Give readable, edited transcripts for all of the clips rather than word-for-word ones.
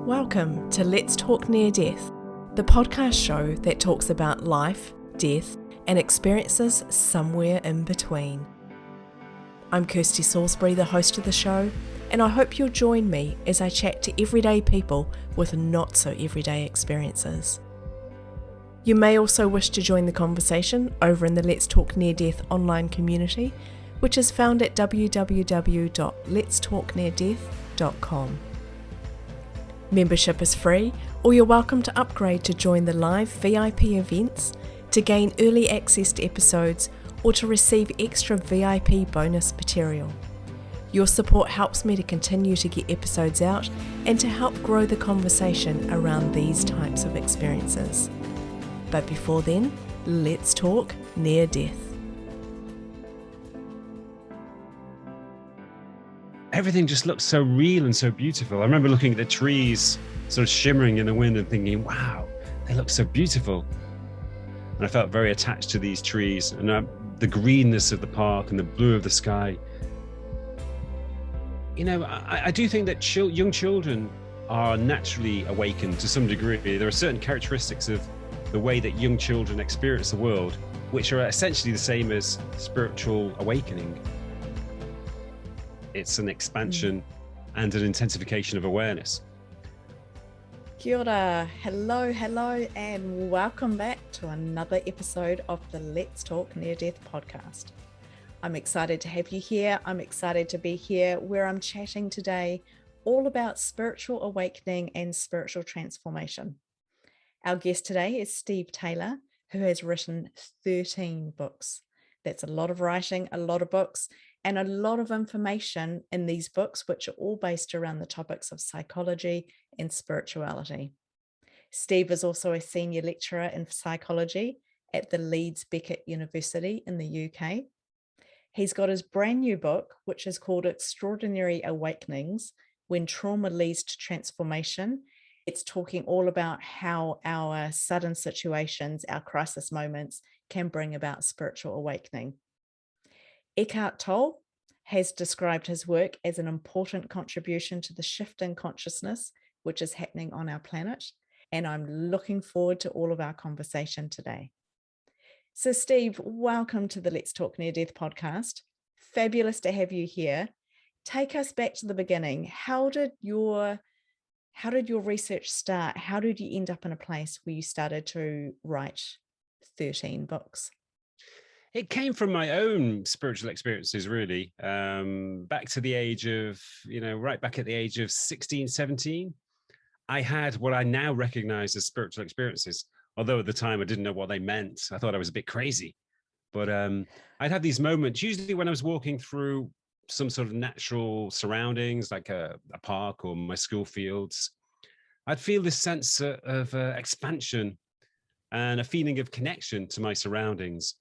Welcome to Let's Talk Near Death, the podcast show that talks about life, death, and experiences somewhere in between. I'm Kirsty Salisbury, the host of the show, and I hope you'll join me as I chat to everyday people with not so everyday experiences. You may also wish to join the conversation over in the Let's Talk Near Death online community, which is found at www.letstalkneardeath.com. Membership is free, or you're welcome to upgrade to join the live VIP events, to gain early access to episodes, or to receive extra VIP bonus material. Your support helps me to continue to get episodes out and to help grow the conversation around these types of experiences. But before then, let's talk near death. Everything just looks so real and so beautiful. I remember looking at the trees sort of shimmering in the wind and thinking, wow, they look so beautiful. And I felt very attached to these trees and the greenness of the park and the blue of the sky. You know, I do think that young children are naturally awakened to some degree. There are certain characteristics of the way that young children experience the world, which are essentially the same as spiritual awakening. It's an expansion and an intensification of awareness. Kia ora, hello, and welcome back to another episode of the Let's Talk Near Death podcast. I'm excited to have you here. I'm excited to be here where I'm chatting today all about spiritual awakening and spiritual transformation. Our guest today is Steve Taylor, who has written 13 books. That's a lot of writing, a lot of books, and a lot of information in these books, which are all based around the topics of psychology and spirituality. Steve is also a senior lecturer in psychology at the Leeds Beckett University in the UK. He's got his brand new book, which is called Extraordinary Awakenings: When Trauma Leads to Transformation. It's talking all about how our sudden situations, our crisis moments, can bring about spiritual awakening. Eckhart Tolle has described his work as an important contribution to the shift in consciousness which is happening on our planet, and I'm looking forward to all of our conversation today. So Steve, welcome to the Let's Talk Near Death podcast. Fabulous to have you here. Take us back to the beginning. How did your research start? How did you end up in a place where you started to write 13 books? It came from my own spiritual experiences, really. Back to the age of, right back at the age of 16, 17, I had what I now recognize as spiritual experiences. Although at the time I didn't know what they meant. I thought I was a bit crazy. But I'd have these moments, usually when I was walking through some sort of natural surroundings, like a park or my school fields. I'd feel this sense of expansion and a feeling of connection to my surroundings.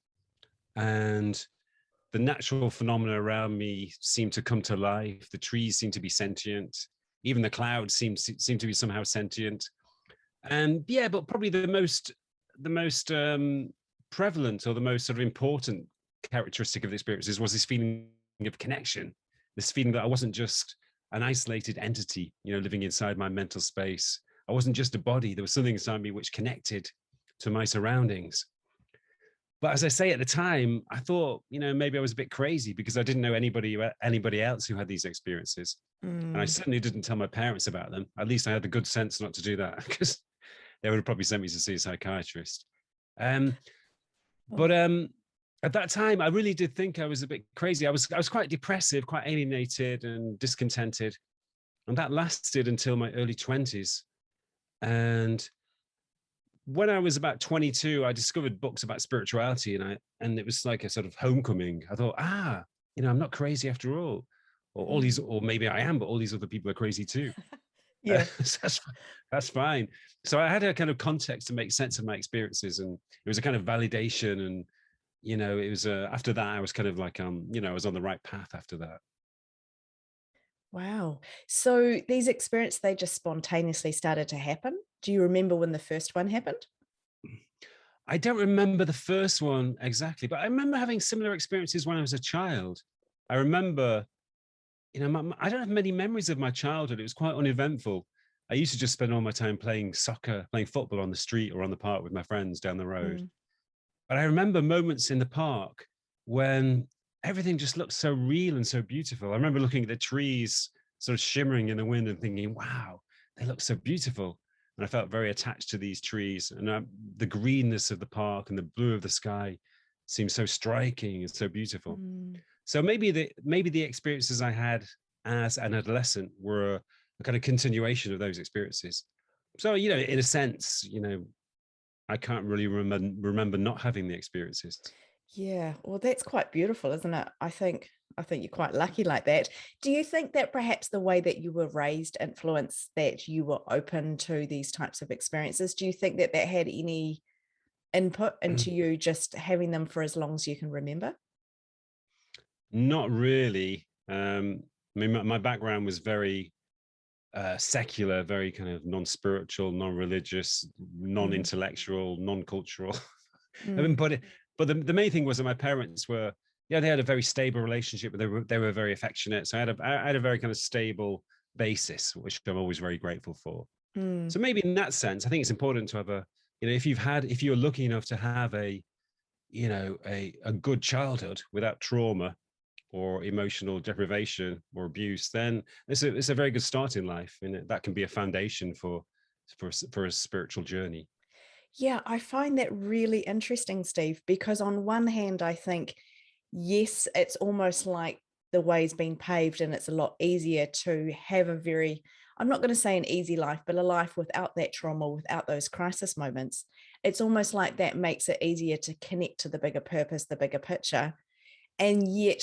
And the natural phenomena around me seemed to come to life. The trees seemed to be sentient. Even the clouds seemed to be somehow sentient. And yeah, but probably the most prevalent or the most sort of important characteristic of the experiences was this feeling of connection, this feeling that I wasn't just an isolated entity, living inside my mental space. I wasn't just a body. There was something inside me which connected to my surroundings. But as I say, at the time, I thought, maybe I was a bit crazy because I didn't know anybody else who had these experiences. And I certainly didn't tell my parents about them. At least I had the good sense not to do that because they would have probably sent me to see a psychiatrist. But at that time, I really did think I was a bit crazy. I was quite depressive, quite alienated and discontented. And that lasted until my early 20s. And when I was about 22, I discovered books about spirituality, and it was like a sort of homecoming. I thought, I'm not crazy after all. Or maybe I am, but all these other people are crazy too. Yeah, that's fine. So I had a kind of context to make sense of my experiences, and it was a kind of validation. And it was after that I was kind of like I was on the right path after that. wow. So these experiences, they just spontaneously started to happen. Do you remember when the first one happened? I don't remember the first one exactly, but I remember having similar experiences when I was a child. I remember, I don't have many memories of my childhood. It was quite uneventful. I used to just spend all my time playing football on the street or on the park with my friends down the road. But I remember moments in the park when everything just looked so real and so beautiful. I remember looking at the trees sort of shimmering in the wind and thinking, wow, they look so beautiful. And I felt very attached to these trees, and the greenness of the park and the blue of the sky seemed so striking and so beautiful. So maybe the experiences I had as an adolescent were a kind of continuation of those experiences. So, in a sense, I can't really remember not having the experiences. Yeah, well, that's quite beautiful, isn't it? I think you're quite lucky like that. Do you think that perhaps the way that you were raised influenced that you were open to these types of experiences? Do you think that had any input into you just having them for as long as you can remember? Not really. I mean, my background was very secular, very kind of non-spiritual, non-religious, non-intellectual, non-cultural. I mean, but the main thing was that my parents were, they had a very stable relationship, but they were very affectionate. So I had a very kind of stable basis, which I'm always very grateful for. So maybe in that sense, I think it's important to have if you're lucky enough to have a good childhood without trauma or emotional deprivation or abuse, then it's a very good start in life, and that can be a foundation for a spiritual journey. Yeah, I find that really interesting, Steve, because on one hand, I think, yes, it's almost like the way's been paved and it's a lot easier to have I'm not going to say an easy life, but a life without that trauma, without those crisis moments. It's almost like that makes it easier to connect to the bigger purpose, the bigger picture. And yet,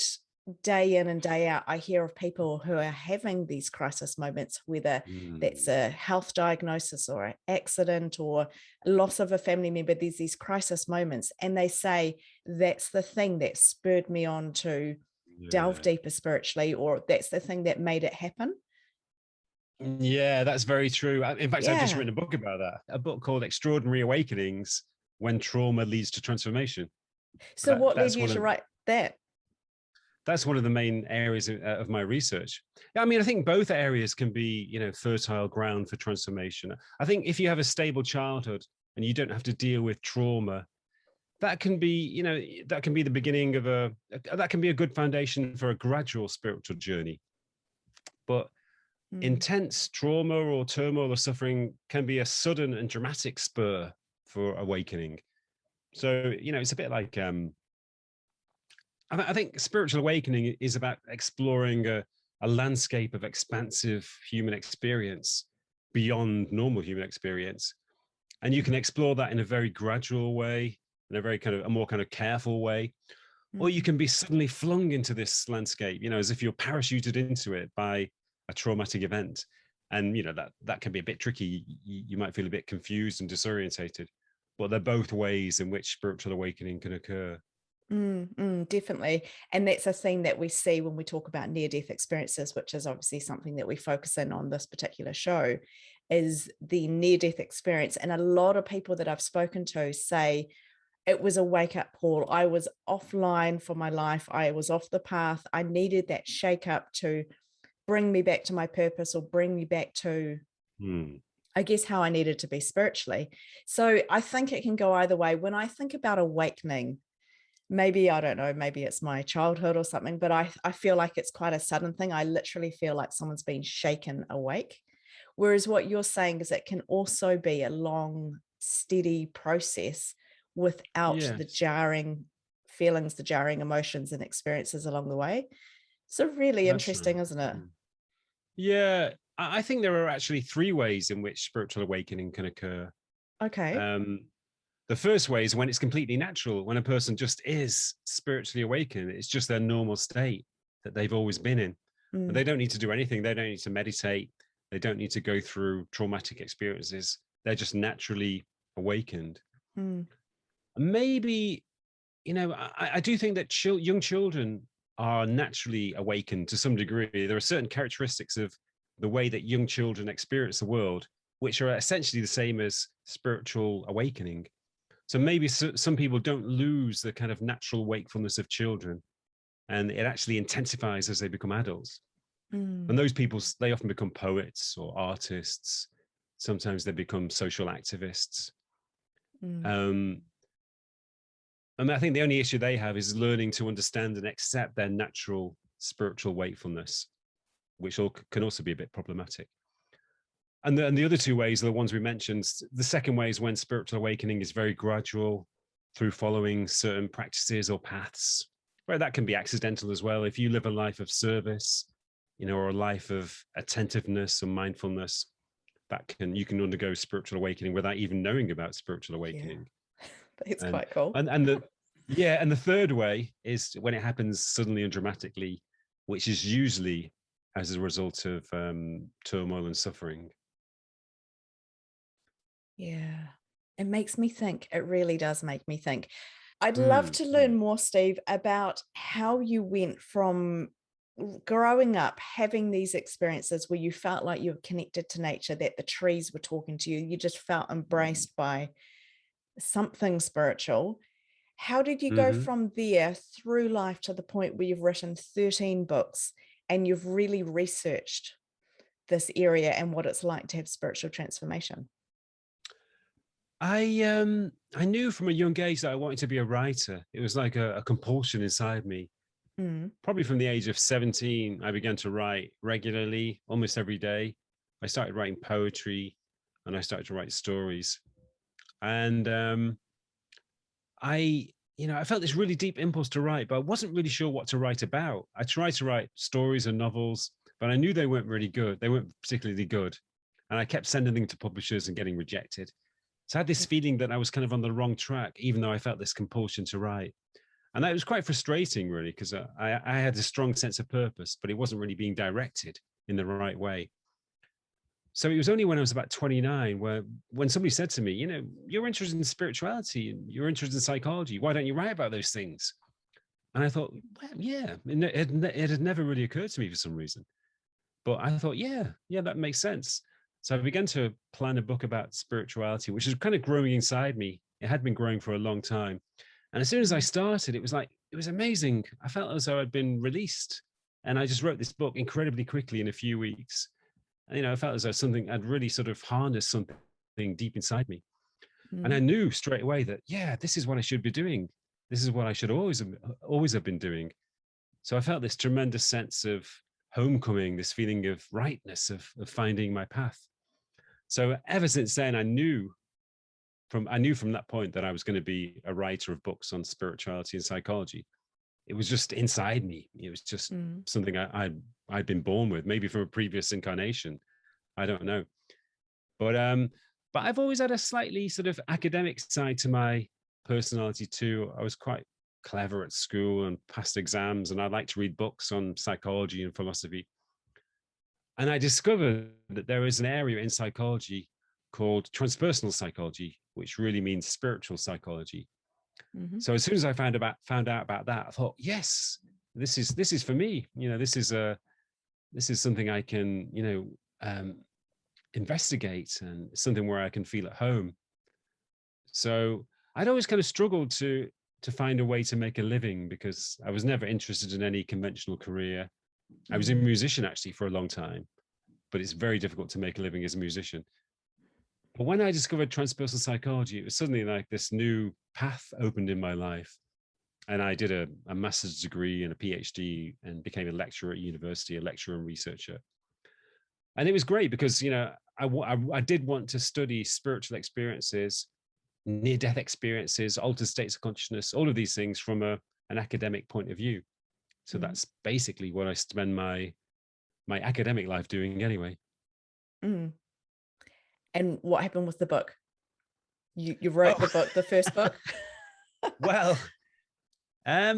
day in and day out, I hear of people who are having these crisis moments, whether that's a health diagnosis or an accident or loss of a family member. There's these crisis moments, and they say that's the thing that spurred me on to delve deeper spiritually, or that's the thing that made it happen. Yeah, that's very true. In fact, I've just written a book about that, a book called Extraordinary Awakenings: When Trauma Leads to Transformation. So what led you to write that? That's one of the main areas of my research. I mean, I think both areas can be, fertile ground for transformation. I think if you have a stable childhood and you don't have to deal with trauma, that can be, the beginning that can be a good foundation for a gradual spiritual journey. But intense trauma or turmoil or suffering can be a sudden and dramatic spur for awakening. So, it's a bit like, I think spiritual awakening is about exploring a landscape of expansive human experience beyond normal human experience. And you can explore that in a very gradual way, in a very a more kind of careful way. Or you can be suddenly flung into this landscape, as if you're parachuted into it by a traumatic event. And, that can be a bit tricky. You might feel a bit confused and disorientated, but they're both ways in which spiritual awakening can occur. Definitely. And that's a theme that we see when we talk about near-death experiences, which is obviously something that we focus in on this particular show, is the near-death experience. And a lot of people that I've spoken to say it was a wake-up call. I was offline for my life. I was off the path. I needed that shake-up to bring me back to my purpose, or bring me back to I guess how I needed to be spiritually. So I think it can go either way. When I think about awakening, maybe, I don't know, maybe it's my childhood or something, but I feel like it's quite a sudden thing. I literally feel like someone's been shaken awake. Whereas what you're saying is it can also be a long, steady process without the jarring feelings, the jarring emotions and experiences along the way. So really interesting, isn't it? Yeah, I think there are actually 3 ways in which spiritual awakening can occur. Okay. The first way is when it's completely natural, when a person just is spiritually awakened. It's just their normal state that they've always been in. And they don't need to do anything. They don't need to meditate. They don't need to go through traumatic experiences. They're just naturally awakened. Maybe, I do think that young children are naturally awakened to some degree. There are certain characteristics of the way that young children experience the world, which are essentially the same as spiritual awakening. So maybe some people don't lose the kind of natural wakefulness of children, and it actually intensifies as they become adults. And those people, they often become poets or artists, Sometimes they become social activists. Mm. And I think the only issue they have is learning to understand and accept their natural spiritual wakefulness, which can also be a bit problematic. And the other two ways are the ones we mentioned. The second way is when spiritual awakening is very gradual through following certain practices or paths, where that can be accidental as well. If you live a life of service, or a life of attentiveness and mindfulness, you can undergo spiritual awakening without even knowing about spiritual awakening. Yeah. It's quite cool. And the third way is when it happens suddenly and dramatically, which is usually as a result of turmoil and suffering. Yeah, it makes me think. It really does make me think. I'd love to learn more, Steve, about how you went from growing up, having these experiences where you felt like you were connected to nature, that the trees were talking to you, you just felt embraced by something spiritual. How did you go from there through life to the point where you've written 13 books and you've really researched this area and what it's like to have spiritual transformation? I knew from a young age that I wanted to be a writer. It was like a compulsion inside me. Probably from the age of 17, I began to write regularly, almost every day. I started writing poetry and I started to write stories. And I felt this really deep impulse to write, but I wasn't really sure what to write about. I tried to write stories and novels, but I knew they weren't really good. They weren't particularly good. And I kept sending them to publishers and getting rejected. So I had this feeling that I was kind of on the wrong track, even though I felt this compulsion to write. And that was quite frustrating, really, because I had a strong sense of purpose, but it wasn't really being directed in the right way. So it was only when I was about 29 when somebody said to me, you're interested in spirituality and you're interested in psychology. Why don't you write about those things? And I thought, well, yeah, it had never really occurred to me for some reason. But I thought, yeah, that makes sense. So I began to plan a book about spirituality, which is kind of growing inside me. It had been growing for a long time. And as soon as I started, it was amazing. I felt as though I'd been released. And I just wrote this book incredibly quickly in a few weeks. And, I felt as though I'd really sort of harnessed something deep inside me. And I knew straight away that, yeah, this is what I should be doing. This is what I should always have been doing. So I felt this tremendous sense of homecoming, this feeling of rightness, of finding my path. So ever since then, I knew from that point that I was going to be a writer of books on spirituality and psychology. It was just inside me. It was just something I'd been born with, maybe from a previous incarnation. I don't know. But I've always had a slightly sort of academic side to my personality too. I was quite clever at school and passed exams, and I like to read books on psychology and philosophy. And I discovered that there is an area in psychology called transpersonal psychology, which really means spiritual psychology. So as soon as I found out about that, I thought, yes, this is for me. This is something I can investigate, and something where I can feel at home. So I'd always kind of struggled to find a way to make a living, because I was never interested in any conventional career. I was a musician actually for a long time, but it's very difficult to make a living as a musician. But when I discovered transpersonal psychology, it was suddenly like this new path opened in my life. And I did a master's degree and a PhD and became a lecturer at university, a lecturer and researcher. And it was great because, I did want to study spiritual experiences, near-death experiences, altered states of consciousness, all of these things from an academic point of view. So that's basically what I spend my academic life doing anyway. And what happened with the book? You wrote the book, the first book? Well, I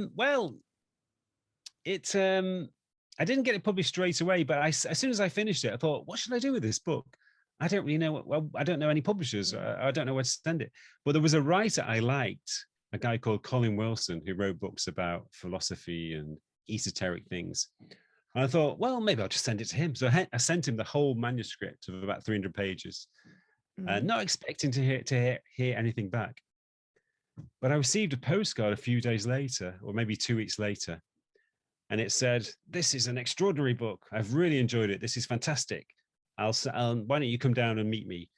didn't get it published straight away, but as soon as I finished it, I thought, what should I do with this book? I don't really know. Well, I don't know any publishers. I don't know where to send it. But there was a writer I liked, a guy called Colin Wilson, who wrote books about philosophy and esoteric things. And I thought, well, maybe I'll just send it to him. So I sent him the whole manuscript of about 300 pages, not expecting to hear anything back. But I received a postcard a few days later, or maybe 2 weeks later, and it said, "This is an extraordinary book. I've really enjoyed it. This is fantastic. Why don't you come down and meet me?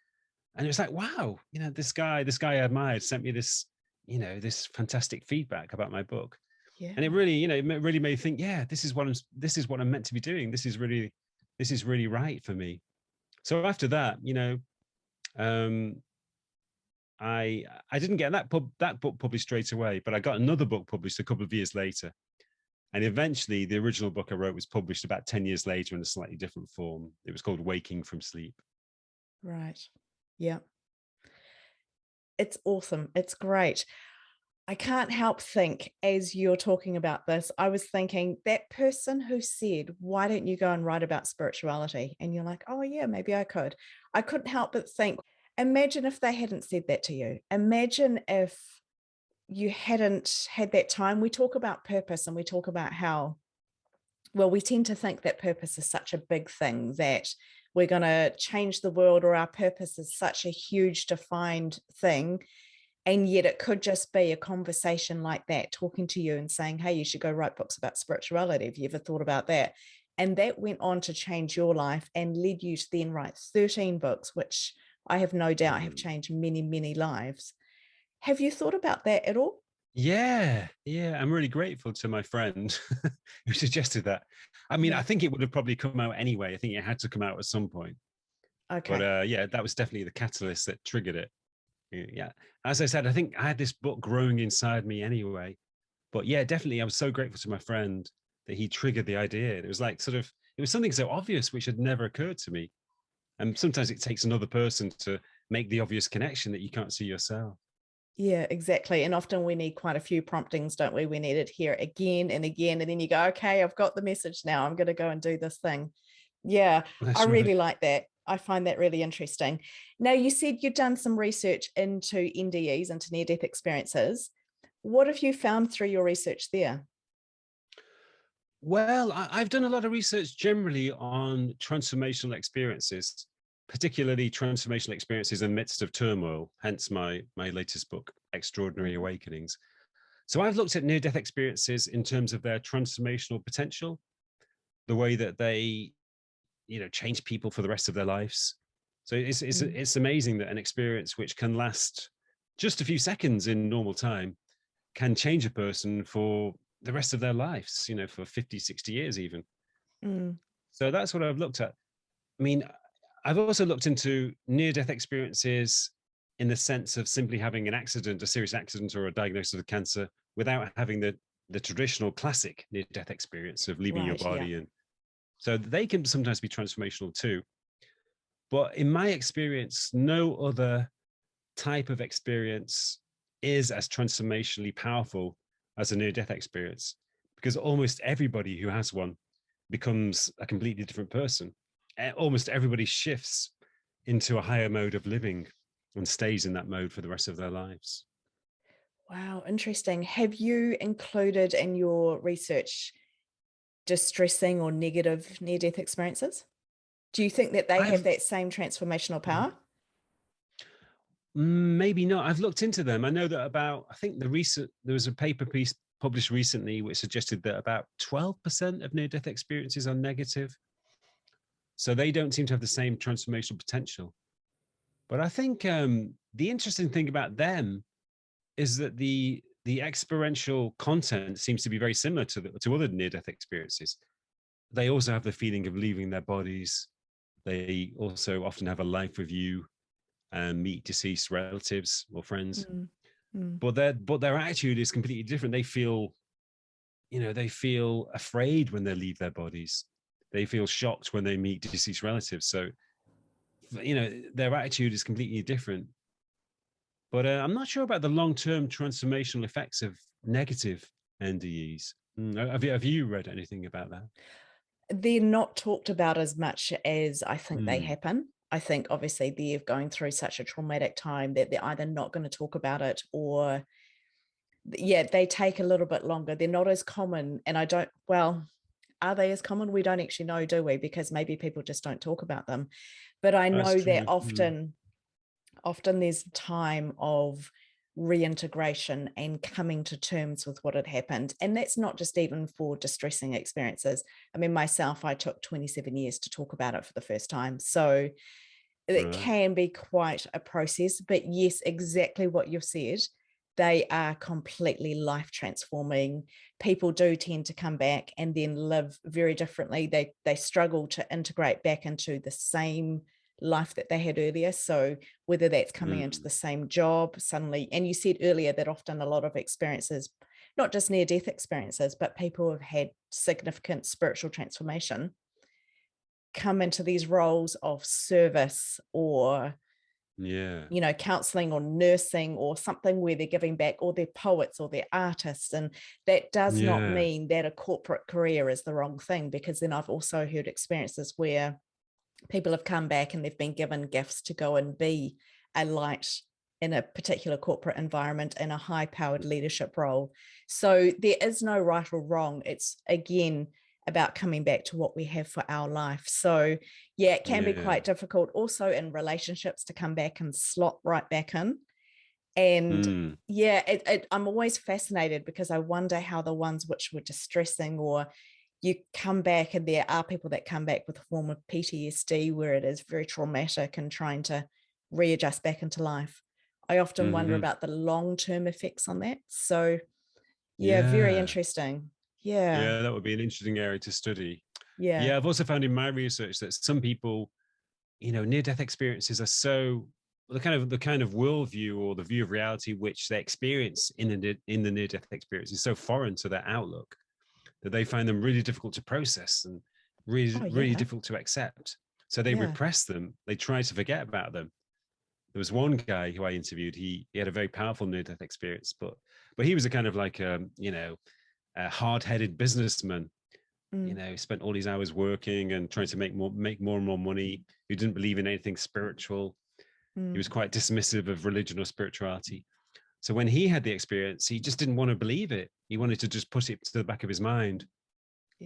And it was like, wow, this guy I admired sent me this, this fantastic feedback about my book. Yeah. And it really, it really made me think, yeah, this is what I'm meant to be doing. This is really right for me. So after that, I didn't get that book published straight away, but I got another book published a couple of years later. And eventually the original book I wrote was published about 10 years later in a slightly different form. It was called Waking from Sleep. Right. Yeah. It's awesome. It's great. I can't help think as you're talking about this, I was thinking that person who said, why don't you go and write about spirituality? And you're like, oh yeah, maybe I could. I couldn't help but think, imagine if they hadn't said that to you. Imagine if you hadn't had that time. We talk about purpose and we talk about how, well, we tend to think that purpose is such a big thing, that we're going to change the world, or our purpose is such a huge defined thing. And yet it could just be a conversation like that, talking to you and saying, hey, you should go write books about spirituality. Have you ever thought about that? And that went on to change your life and led you to then write 13 books, which I have no doubt have changed many, many lives. Have you thought about that at all? Yeah. I'm really grateful to my friend who suggested that. I mean, I think it would have probably come out anyway. I think it had to come out at some point. Okay. But that was definitely the catalyst that triggered it. Yeah. As I said, I think I had this book growing inside me anyway. But yeah, definitely, I was so grateful to my friend that he triggered the idea. It was like it was something so obvious which had never occurred to me. And sometimes it takes another person to make the obvious connection that you can't see yourself. Yeah, exactly. And often we need quite a few promptings, don't we? We need it here again and again. And then you go, okay, I've got the message now. I'm going to go and do this thing. Yeah, That's I really right. like that. I find that really interesting. Now, you said you've done some research into NDEs, into near-death experiences. What have you found through your research there? Well, I've done a lot of research generally on transformational experiences, particularly transformational experiences in the midst of turmoil, hence my latest book, Extraordinary Awakenings. So I've looked at near-death experiences in terms of their transformational potential, the way that they, change people for the rest of their lives. So it's amazing that an experience which can last just a few seconds in normal time can change a person for the rest of their lives, for 50, 60 years even. So that's what I've looked at. I mean, I've also looked into near-death experiences in the sense of simply having an accident, a serious accident or a diagnosis of cancer without having the traditional classic near-death experience of leaving your body. And so they can sometimes be transformational too. But in my experience, no other type of experience is as transformationally powerful as a near-death experience, because almost everybody who has one becomes a completely different person. Almost everybody shifts into a higher mode of living and stays in that mode for the rest of their lives. Wow, interesting. Have you included in your research distressing or negative near-death experiences? Do you think that they have that same transformational power? Maybe not. I've looked into them. I know that I think there was a paper piece published recently which suggested that about 12% of near-death experiences are negative. So they don't seem to have the same transformational potential. But I think the interesting thing about them is that the experiential content seems to be very similar to other near-death experiences. They also have the feeling of leaving their bodies. They also often have a life review and meet deceased relatives or friends. But their attitude is completely different. They feel afraid when they leave their bodies. They feel shocked when they meet deceased relatives. So, their attitude is completely different. But I'm not sure about the long-term transformational effects of negative NDEs. Have you read anything about that? They're not talked about as much as I think they happen. I think obviously they're going through such a traumatic time that they're either not going to talk about it, or they take a little bit longer. They're not as common. And are they as common? We don't actually know, do we? Because maybe people just don't talk about them. But I know that often there's time of reintegration and coming to terms with what had happened. And that's not just even for distressing experiences. I mean, myself, I took 27 years to talk about it for the first time. So it Right. can be quite a process. But yes, exactly what you've said. They are completely life transforming. People do tend to come back and then live very differently. They struggle to integrate back into the same life that they had earlier. So whether that's coming into the same job suddenly, and you said earlier that often a lot of experiences, not just near-death experiences, but people who have had significant spiritual transformation come into these roles of service or Yeah. counseling or nursing or something where they're giving back, or they're poets or they're artists. And that does not Yeah. mean that a corporate career is the wrong thing, because then I've also heard experiences where people have come back and they've been given gifts to go and be a light in a particular corporate environment in a high-powered leadership role. So there is no right or wrong. It's, again, about coming back to what we have for our life. So yeah, it can be quite difficult also in relationships to come back and slot right back in. And yeah, I'm always fascinated, because I wonder how the ones which were distressing, or you come back, and there are people that come back with a form of PTSD where it is very traumatic and trying to readjust back into life. I often wonder about the long-term effects on that. So yeah, very interesting. Yeah, that would be an interesting area to study. Yeah. I've also found in my research that some people, near-death experiences are so the kind of worldview or the view of reality which they experience in the near-death experience is so foreign to their outlook that they find them really difficult to process and really difficult to accept. So they repress them. They try to forget about them. There was one guy who I interviewed. He had a very powerful near-death experience, but he was a kind of like a hard-headed businessman. Spent all these hours working and trying to make more and more money. Who didn't believe in anything spiritual. He was quite dismissive of religion or spirituality. So when he had the experience, he just didn't want to believe it. He wanted to just put it to the back of his mind.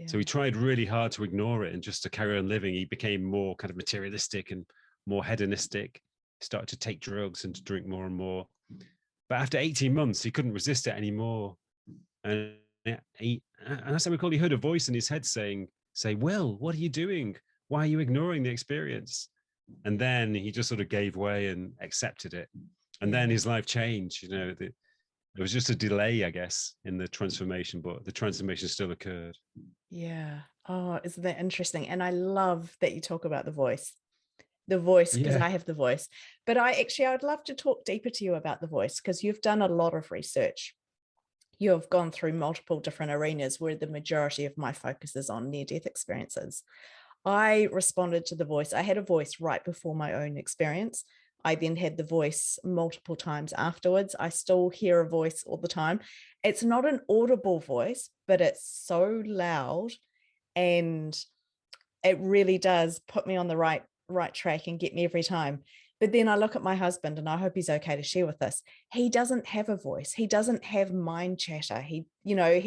So he tried really hard to ignore it and just to carry on living. He became more kind of materialistic and more hedonistic, started to take drugs and to drink more and more. But after 18 months, he couldn't resist it anymore. And as I recall, he heard a voice in his head say, Will, what are you doing? Why are you ignoring the experience? And then he just sort of gave way and accepted it. And then his life changed. There was just a delay, I guess, in the transformation, but the transformation still occurred. Yeah. Oh, isn't that interesting? And I love that you talk about the voice, because I have the voice. But I would love to talk deeper to you about the voice, because you've done a lot of research. You have gone through multiple different arenas where the majority of my focus is on near-death experiences. I responded to the voice. I had a voice right before my own experience. I then had the voice multiple times afterwards. I still hear a voice all the time. It's not an audible voice, but it's so loud, and it really does put me on the right track and get me every time. But then I look at my husband, and I hope he's okay to share with this. He doesn't have a voice. He doesn't have mind chatter. He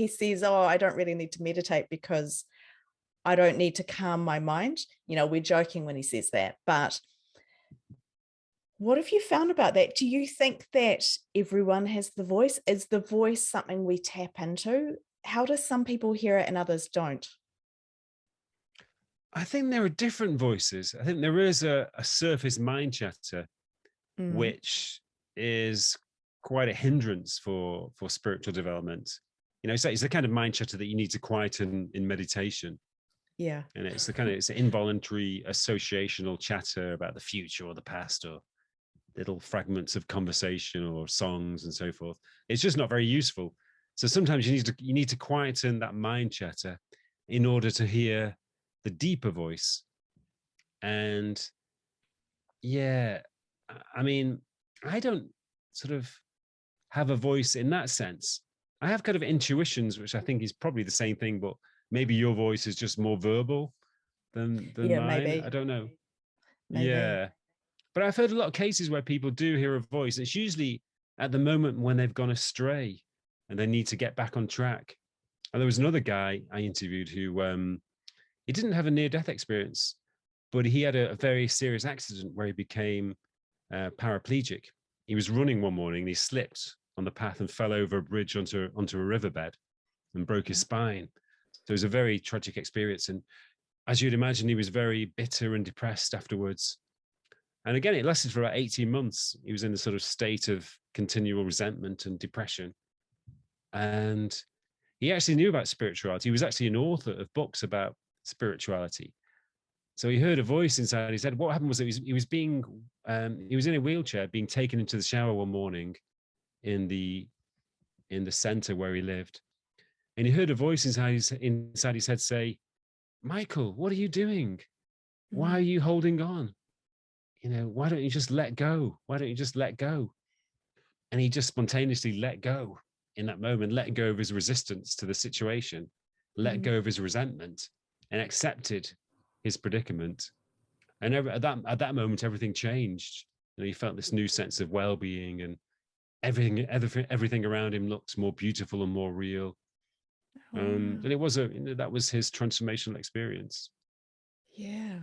says, oh, I don't really need to meditate because I don't need to calm my mind. We're joking when he says that. But what have you found about that? Do you think that everyone has the voice? Is the voice something we tap into? How do some people hear it and others don't? I think there are different voices. I think there is a surface mind chatter, which is quite a hindrance for spiritual development. It's the kind of mind chatter that you need to quieten in meditation. Yeah. And it's it's involuntary associational chatter about the future or the past, or little fragments of conversation or songs and so forth. It's just not very useful. So sometimes you need to quieten that mind chatter in order to hear the deeper voice. And I mean, I don't sort of have a voice in that sense. I have kind of intuitions, which I think is probably the same thing, but maybe your voice is just more verbal than mine. Maybe. I don't know. Maybe. Yeah. But I've heard a lot of cases where people do hear a voice. It's usually at the moment when they've gone astray and they need to get back on track. And there was another guy I interviewed who he didn't have a near-death experience, but he had a very serious accident where he became paraplegic. He was running one morning and he slipped on the path and fell over a bridge onto a riverbed and broke his spine. So it was a very tragic experience. And as you'd imagine, he was very bitter and depressed afterwards. And again, it lasted for about 18 months. He was in a sort of state of continual resentment and depression. And he actually knew about spirituality. He was actually an author of books about spirituality. So he heard a voice inside his head. What happened was that he was in a wheelchair, being taken into the shower one morning in the center where he lived. And he heard a voice inside his head say, "Michael, what are you doing? Why are you holding on? Why don't you just let go? Why don't you just let go?" And he just spontaneously let go in that moment, let go of his resistance to the situation, let go of his resentment, and accepted his predicament. And at that moment, everything changed. He felt this new sense of well-being, and everything around him looks more beautiful and more real. And it was that was his transformational experience. Yeah.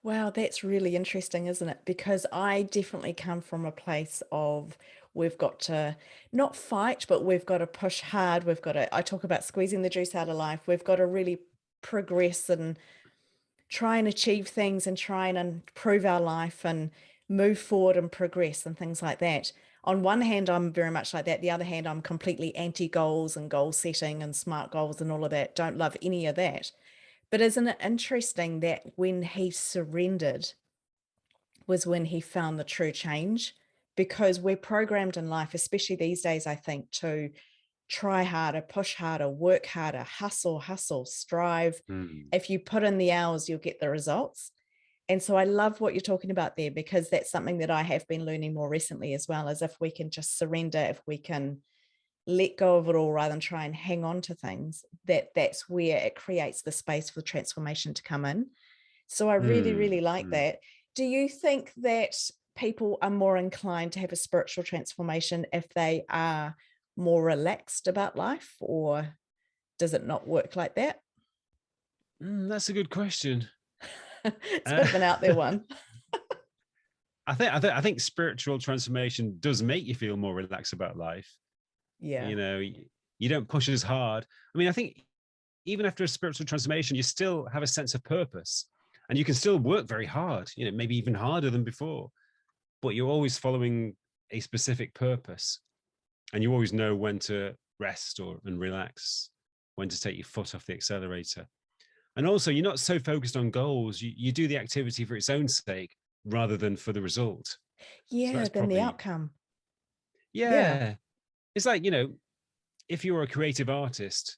Wow, that's really interesting, isn't it? Because I definitely come from a place of we've got to not fight, but we've got to push hard. I talk about squeezing the juice out of life. We've got to really progress and try and achieve things and try and improve our life and move forward and progress and things like that. On one hand, I'm very much like that. The other hand, I'm completely anti-goals and goal setting and SMART goals and all of that. Don't love any of that. But isn't it interesting that when he surrendered was when he found the true change? Because we're programmed in life, especially these days, I think, to try harder, push harder, work harder, hustle, strive. If you put in the hours, you'll get the results. And so I love what you're talking about there, because that's something that I have been learning more recently as well, as if we can just surrender, if we can let go of it all rather than try and hang on to things, that's where it creates the space for transformation to come in. So I really, really like that. Do you think that people are more inclined to have a spiritual transformation if they are more relaxed about life, or does it not work like that? That's a good question. It's a bit of an out there one. I think spiritual transformation does make you feel more relaxed about life. Yeah. You don't push as hard. I mean, I think even after a spiritual transformation, you still have a sense of purpose, and you can still work very hard, maybe even harder than before, but you're always following a specific purpose, and you always know when to rest and relax, when to take your foot off the accelerator. And also, you're not so focused on goals. You do the activity for its own sake rather than for the result. Yeah, So than the outcome. Yeah. It's like, if you're a creative artist,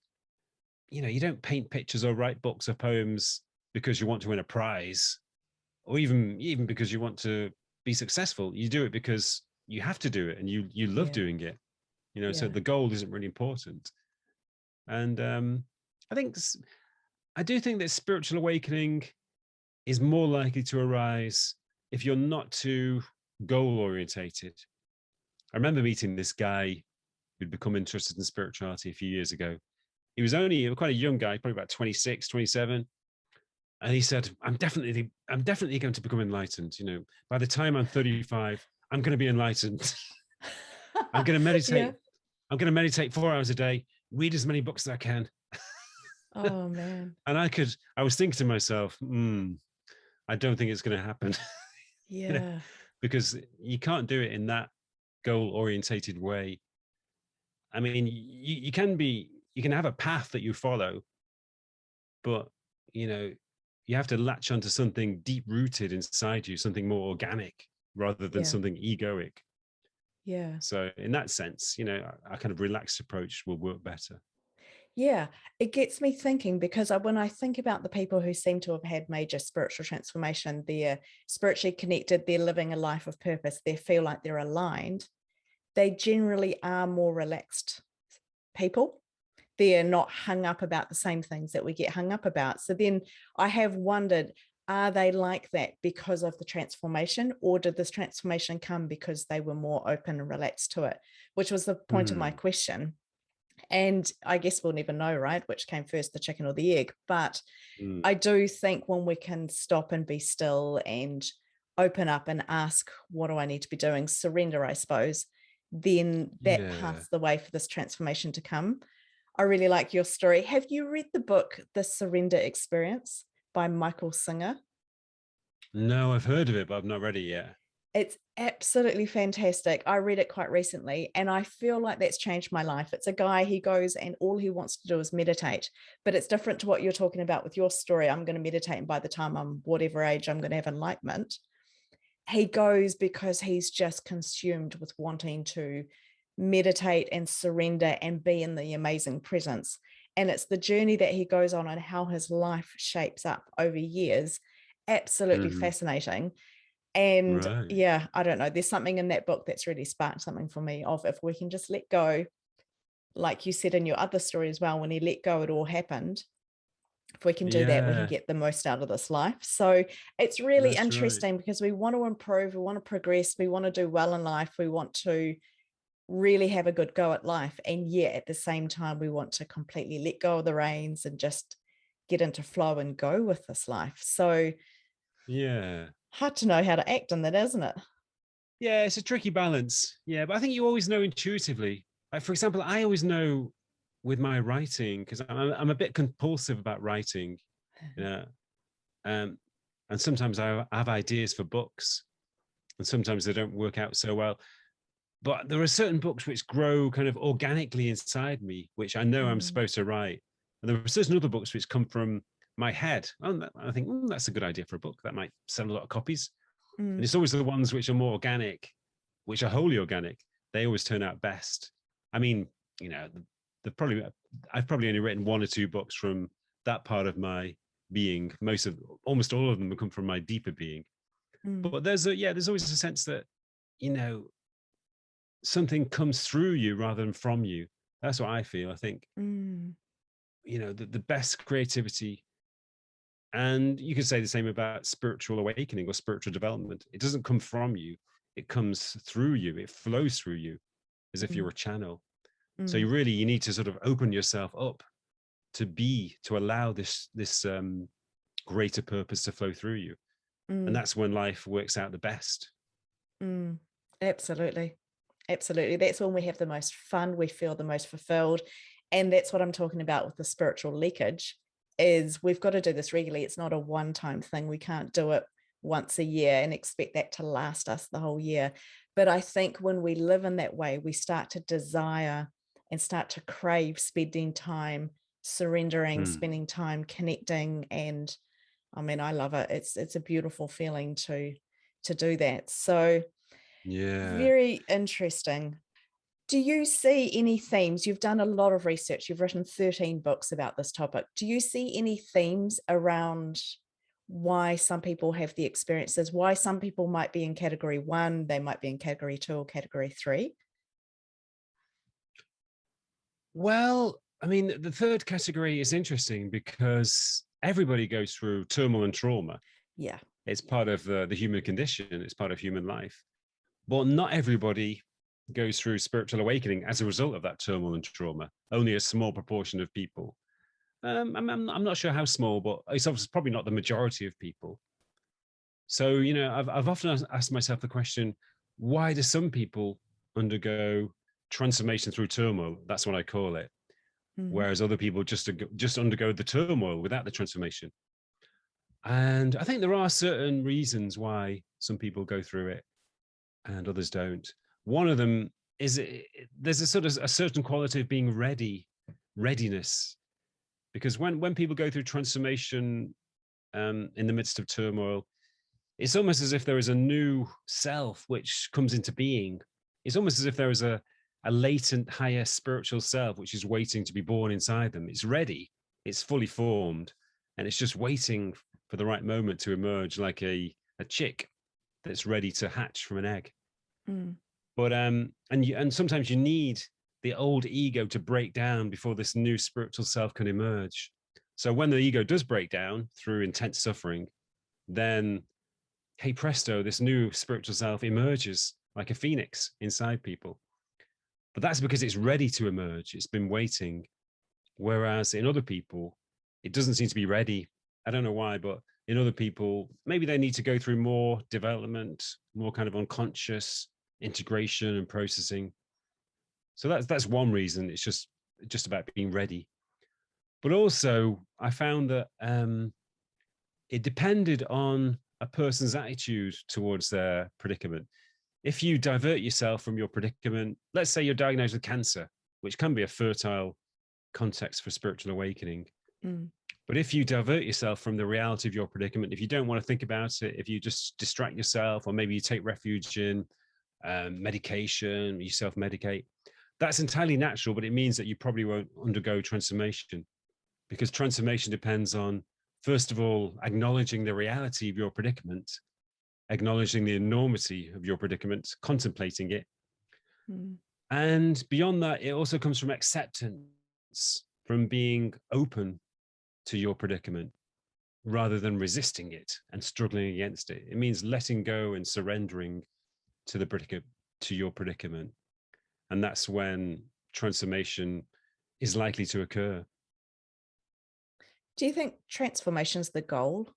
you don't paint pictures or write books or poems because you want to win a prize, or even because you want to be successful. You do it because you have to do it, and you love doing it. So the goal isn't really important. And I do think that spiritual awakening is more likely to arise if you're not too goal orientated. I remember meeting this guy who'd become interested in spirituality a few years ago. He was only quite a young guy, probably about 26, 27. And he said, I'm definitely going to become enlightened. By the time I'm 35, I'm going to be enlightened. I'm going to meditate. Yeah. I'm going to meditate 4 hours a day, read as many books as I can. Oh, man. And I was thinking to myself, I don't think it's going to happen. Yeah. Because you can't do it in that goal-orientated way. I mean, you can have a path that you follow, but you have to latch onto something deep-rooted inside you, something more organic rather than something egoic. Yeah. So in that sense, a kind of relaxed approach will work better. Yeah, it gets me thinking, because when I think about the people who seem to have had major spiritual transformation, they're spiritually connected, they're living a life of purpose, they feel like they're aligned, they generally are more relaxed people. They're not hung up about the same things that we get hung up about. So then I have wondered, are they like that because of the transformation, or did this transformation come because they were more open and relaxed to it, which was the point of my question. And I guess we'll never know, right, which came first, the chicken or the egg. But I do think when we can stop and be still and open up and ask, what do I need to be doing? Surrender, I suppose, then that paves the way for this transformation to come. I really like your story. Have you read the book, The Surrender Experience by Michael Singer? No, I've heard of it, but I've not read it yet. It's absolutely fantastic. I read it quite recently and I feel like that's changed my life. It's a guy, he goes and all he wants to do is meditate, but it's different to what you're talking about with your story. I'm going to meditate and by the time I'm whatever age, I'm going to have enlightenment. He goes because he's just consumed with wanting to meditate and surrender and be in the amazing presence. And it's the journey that he goes on and how his life shapes up over years. Absolutely fascinating. And Right. yeah, I don't know, there's something in that book that's really sparked something for me of if we can just let go, like you said in your other story as well, when he let go, it all happened. If we can do that, we can Yeah, get the most out of this life. So it's really that's right. interesting because we want to improve, we want to progress, we want to do well in life, we want to really have a good go at life. And yet at the same time, we want to completely let go of the reins and just get into flow and go with this life. So Yeah. hard to know how to act in that, isn't it? Yeah, it's a tricky balance. Yeah, but I think you always know intuitively. Like, for example, I always know with my writing, because I'm a bit compulsive about writing, you know, um, and sometimes I have ideas for books, and sometimes they don't work out so well. But there are certain books which grow kind of organically inside me, which I know I'm Mm, supposed to write. And there are certain other books which come from my head. And I think, that's a good idea for a book. That might sell a lot of copies. And mm, it's always the ones which are more organic, which are wholly organic. They always turn out best. I mean, you know, I've probably only written one or two books from that part of my being. Almost all of them have come from my deeper being. mm, But there's always a sense that, you know, something comes through you rather than from you. That's what I feel. I think, mm, you know, the best creativity, and you could say the same about spiritual awakening or spiritual development. It doesn't come from you, it comes through you, it flows through you as if mm, you're a channel. So mm, you need to sort of open yourself up to allow this greater purpose to flow through you. And mm, that's when life works out the best. mm. Absolutely. Absolutely. That's when we have the most fun, we feel the most fulfilled. And that's what I'm talking about with the spiritual leakage is we've got to do this regularly. It's not a one-time thing. We can't do it once a year and expect that to last us the whole year. But I think when we live in that way, we start to desire and start to crave spending time surrendering, Mm. spending time connecting. And I mean, I love it. It's a beautiful feeling to do that. So Yeah. very interesting. Do you see any themes? You've done a lot of research. You've written 13 books about this topic. Do you see any themes around why some people have the experiences, why some people might be in category 1, they might be in category 2 or category 3? Well, I mean, the third category is interesting because everybody goes through turmoil and trauma. Yeah. It's part of the human condition, it's part of human life. But not everybody goes through spiritual awakening as a result of that turmoil and trauma. Only a small proportion of people. I'm not sure how small, but it's obviously probably not the majority of people. So, you know, I've often asked myself the question, why do some people undergo transformation through turmoil? That's what I call it. Mm, Whereas other people just undergo the turmoil without the transformation. And I think there are certain reasons why some people go through it and others don't. One of them is there's a sort of a certain quality of being readiness, because when people go through transformation in the midst of turmoil, it's almost as if there is a new self which comes into being. It's almost as if there is a latent higher spiritual self which is waiting to be born inside them. It's ready, it's fully formed, and it's just waiting for the right moment to emerge, like a chick that's ready to hatch from an egg. mm, But and sometimes you need the old ego to break down before this new spiritual self can emerge. So when the ego does break down through intense suffering, then hey presto, this new spiritual self emerges like a phoenix inside people. But that's because it's ready to emerge. It's been waiting. Whereas in other people, it doesn't seem to be ready. I don't know why, but in other people, maybe they need to go through more development, more kind of unconscious integration and processing. So that's one reason. It's just about being ready. But also, I found that it depended on a person's attitude towards their predicament. If you divert yourself from your predicament, let's say you're diagnosed with cancer, which can be a fertile context for spiritual awakening. But if you divert yourself from the reality of your predicament, if you don't want to think about it, if you just distract yourself, or maybe you take refuge in medication, you self-medicate, that's entirely natural, but it means that you probably won't undergo transformation, because transformation depends on, first of all, acknowledging the reality of your predicament, acknowledging the enormity of your predicament, contemplating it. And beyond that, it also comes from acceptance, from being open to your predicament rather than resisting it and struggling against it. It means letting go and surrendering to your predicament. And that's when transformation is likely to occur. Do you think transformation is the goal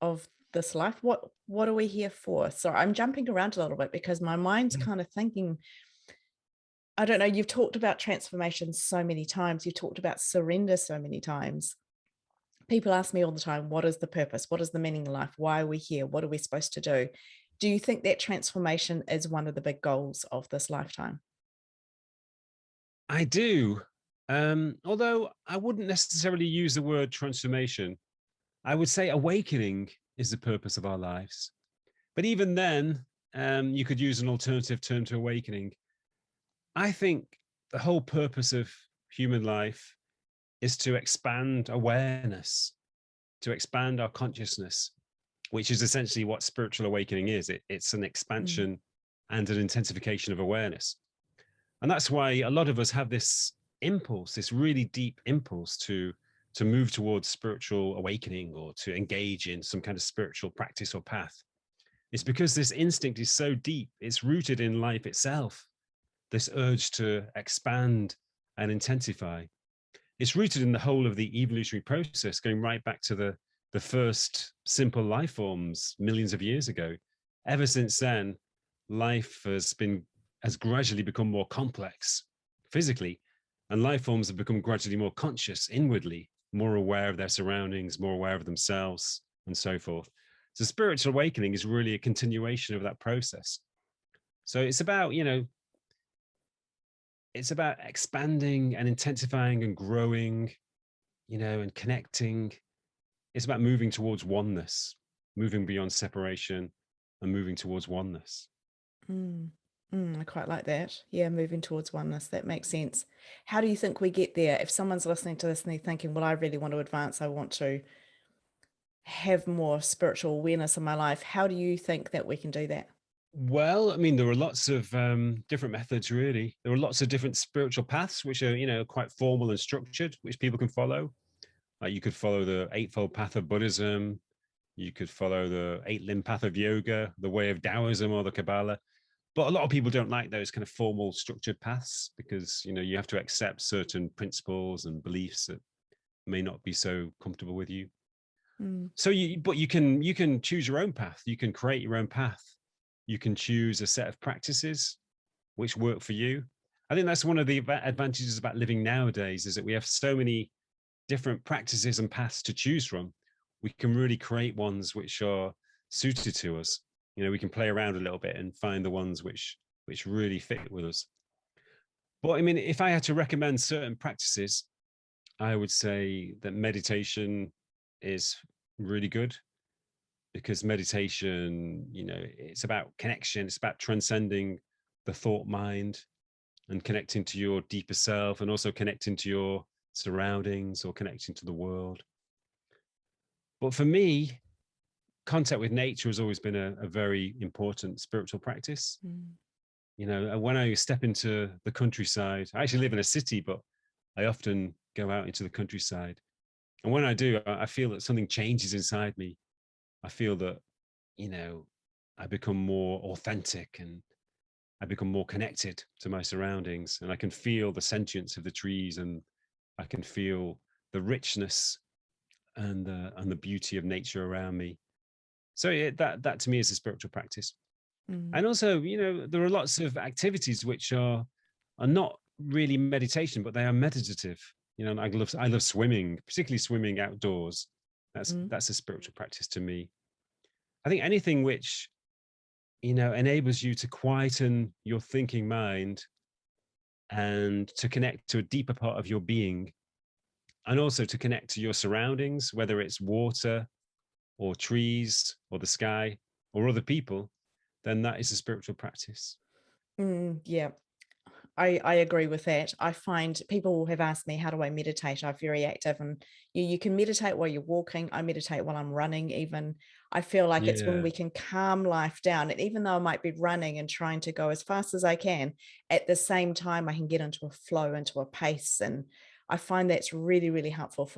of this life? What are we here for? So I'm jumping around a little bit because my mind's kind of thinking, I don't know, you've talked about transformation so many times. You've talked about surrender so many times. People ask me all the time, what is the purpose? What is the meaning of life? Why are we here? What are we supposed to do? Do you think that transformation is one of the big goals of this lifetime? I do. Although I wouldn't necessarily use the word transformation. I would say awakening is the purpose of our lives. But even then, you could use an alternative term to awakening. I think the whole purpose of human life is to expand awareness, to expand our consciousness, which is essentially what spiritual awakening is. It's an expansion and an intensification of awareness. And that's why a lot of us have this impulse, this really deep impulse to move towards spiritual awakening or to engage in some kind of spiritual practice or path. It's because this instinct is so deep, it's rooted in life itself, this urge to expand and intensify. It's rooted in the whole of the evolutionary process, going right back to the first simple life forms millions of years ago. Ever since then, life has gradually become more complex physically, and life forms have become gradually more conscious inwardly, more aware of their surroundings, more aware of themselves, and so forth. So spiritual awakening is really a continuation of that process. So it's about, it's about expanding and intensifying and growing, and connecting. It's about moving towards oneness, moving beyond separation and moving towards oneness. I quite like that. Yeah, moving towards oneness. That makes sense. How do you think we get there? If someone's listening to this and they're thinking, well, I really want to advance, I want to have more spiritual awareness in my life, how do you think that we can do that? Well, I mean, there are lots of different methods, really. There are lots of different spiritual paths, which are, quite formal and structured, which people can follow. You could follow the Eightfold Path of Buddhism. You could follow the Eight-Limb Path of Yoga, the Way of Taoism, or the Kabbalah. But a lot of people don't like those kind of formal, structured paths because, you have to accept certain principles and beliefs that may not be so comfortable with you. So you can choose your own path. You can create your own path. You can choose a set of practices which work for you. I think that's one of the advantages about living nowadays, is that we have so many different practices and paths to choose from. We can really create ones which are suited to us. We can play around a little bit and find the ones which really fit with us. But I mean, if I had to recommend certain practices, I would say that meditation is really good, because meditation, it's about connection. It's about transcending the thought mind and connecting to your deeper self, and also connecting to your surroundings or connecting to the world. But for me, contact with nature has always been a very important spiritual practice. When I step into the countryside, I actually live in a city, but I often go out into the countryside. And when I do, I feel that something changes inside me. I feel that, I become more authentic and I become more connected to my surroundings, and I can feel the sentience of the trees, and I can feel the richness and the beauty of nature around me. So that to me is a spiritual practice. And also, there are lots of activities which are not really meditation, but they are meditative. I love swimming, particularly swimming outdoors. That's a spiritual practice to me. I think anything which, enables you to quieten your thinking mind and to connect to a deeper part of your being, and also to connect to your surroundings, whether it's water or trees or the sky or other people, then that is a spiritual practice. Yeah, I agree with that. I find people have asked me, how do I meditate? I'm very active, and you can meditate while you're walking. I meditate while I'm running even. I feel like it's when Yeah. we can calm life down. And even though I might be running and trying to go as fast as I can, at the same time, I can get into a flow, into a pace. And I find that's really, really helpful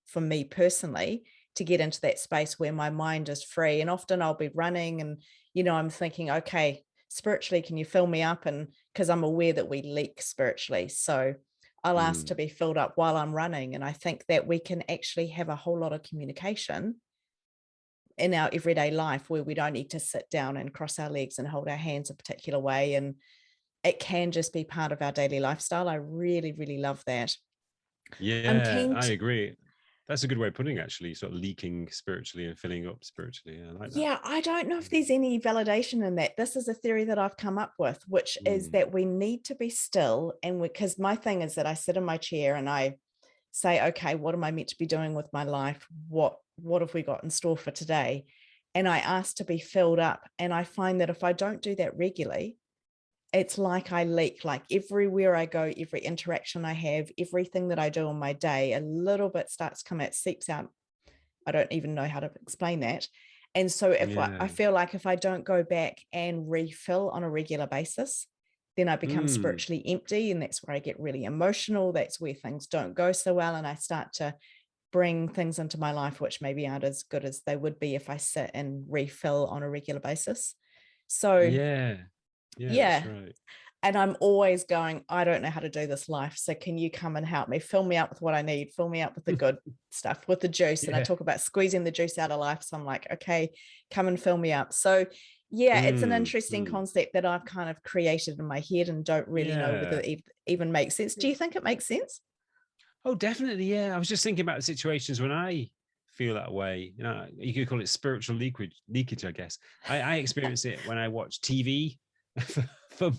for me personally to get into that space where my mind is free. And often I'll be running and, I'm thinking, okay, spiritually, can you fill me up? And because I'm aware that we leak spiritually. So I'll ask to be filled up while I'm running. And I think that we can actually have a whole lot of communication in our everyday life where we don't need to sit down and cross our legs and hold our hands a particular way. And it can just be part of our daily lifestyle. I really, really love that. I'm Yeah, keen I to, agree. That's a good way of putting it, actually, sort of leaking spiritually and filling up spiritually. I like that. yeah, I don't know if there's any validation in that. This is a theory that I've come up with, which is that we need to be still. And because my thing is that I sit in my chair and I say, okay, what am I meant to be doing with my life? What have we got in store for today? And I ask to be filled up. And I find that if I don't do that regularly, it's like I leak. Like everywhere I go, every interaction I have, everything that I do on my day, a little bit starts coming, it seeps out. I don't even know how to explain that. And so if I feel like if I don't go back and refill on a regular basis, then I become spiritually empty. And that's where I get really emotional. That's where things don't go so well. And I start to bring things into my life which maybe aren't as good as they would be if I sit and refill on a regular basis. So Yeah, yeah. that's right. And I'm always going, I don't know how to do this life. So can you come and help me? Fill me up with what I need. Fill me up with the good stuff, with the juice. And I Yeah. talk about squeezing the juice out of life. So I'm like, okay, come and fill me up. So yeah, it's an interesting concept that I've kind of created in my head and don't really know whether it even makes sense. Do you think it makes sense? Oh, definitely. Yeah. I was just thinking about the situations when I feel that way. You could call it spiritual leakage, I guess. I experience it when I watch TV for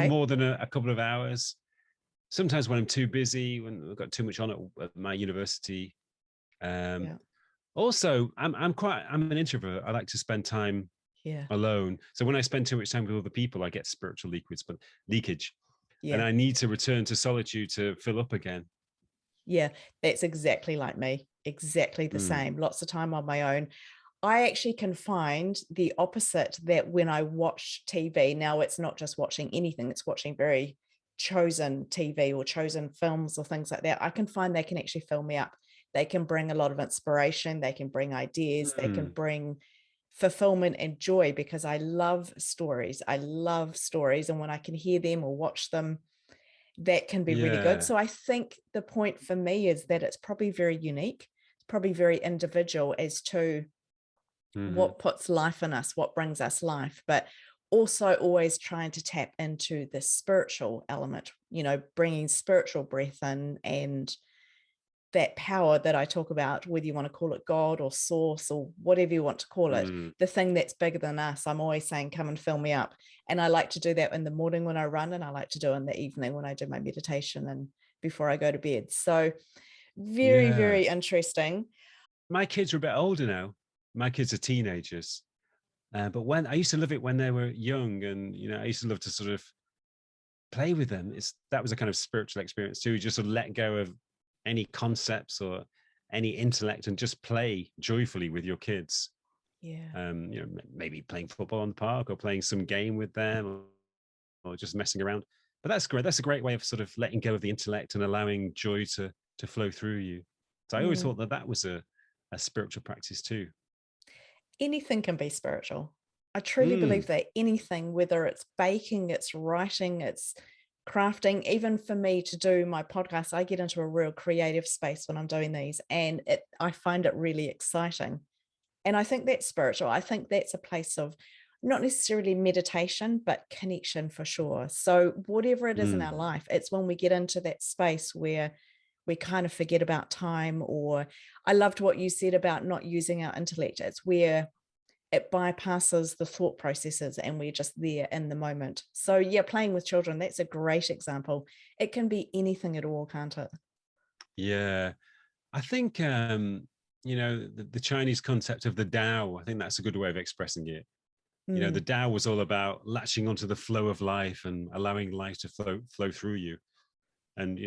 more than a couple of hours. Sometimes when I'm too busy, when I've got too much on at my university. Also, I'm an introvert. I like to spend time alone. So when I spend too much time with other people, I get spiritual leakage. And I need to return to solitude to fill up again. Yeah, that's exactly like me. Exactly the same. Lots of time on my own. I actually can find the opposite, that when I watch TV, now it's not just watching anything, it's watching very chosen TV or chosen films or things like that. I can find they can actually fill me up. They can bring a lot of inspiration. They can bring ideas. They can bring fulfillment and joy, because I love stories. I love stories. And when I can hear them or watch them, that can be really good. So I think the point for me is that it's probably very unique. It's probably very individual as to what puts life in us, what brings us life, but also always trying to tap into the spiritual element, bringing spiritual breath in, and that power that I talk about, whether you want to call it God or source or whatever you want to call it, the thing that's bigger than us. I'm always saying, come and fill me up. And I like to do that in the morning when I run, and I like to do it in the evening when I do my meditation and before I go to bed. So very, very interesting. My kids are a bit older now. My kids are teenagers. But when I used to love it when they were young, and I used to love to sort of play with them. That was a kind of spiritual experience too. Just sort of let go of any concepts or any intellect and just play joyfully with your kids. Maybe playing football in the park or playing some game with them, or just messing around. But that's great. That's a great way of sort of letting go of the intellect and allowing joy to flow through you. So I always thought that was a spiritual practice too. Anything can be spiritual. I truly believe that. Anything, whether it's baking, it's writing, it's crafting. Even for me to do my podcast, I get into a real creative space when I'm doing these, and I find it really exciting. And I think that's spiritual. I think that's a place of not necessarily meditation, but connection for sure. So whatever it is in our life, it's when we get into that space where we kind of forget about time. Or I loved what you said about not using our intellect. It's where it bypasses the thought processes and we're just there in the moment. So yeah, playing with children, that's a great example. It can be anything at all, can't it? Yeah. I think, the Chinese concept of the Tao, I think that's a good way of expressing it. The Tao was all about latching onto the flow of life and allowing life to flow through you. And,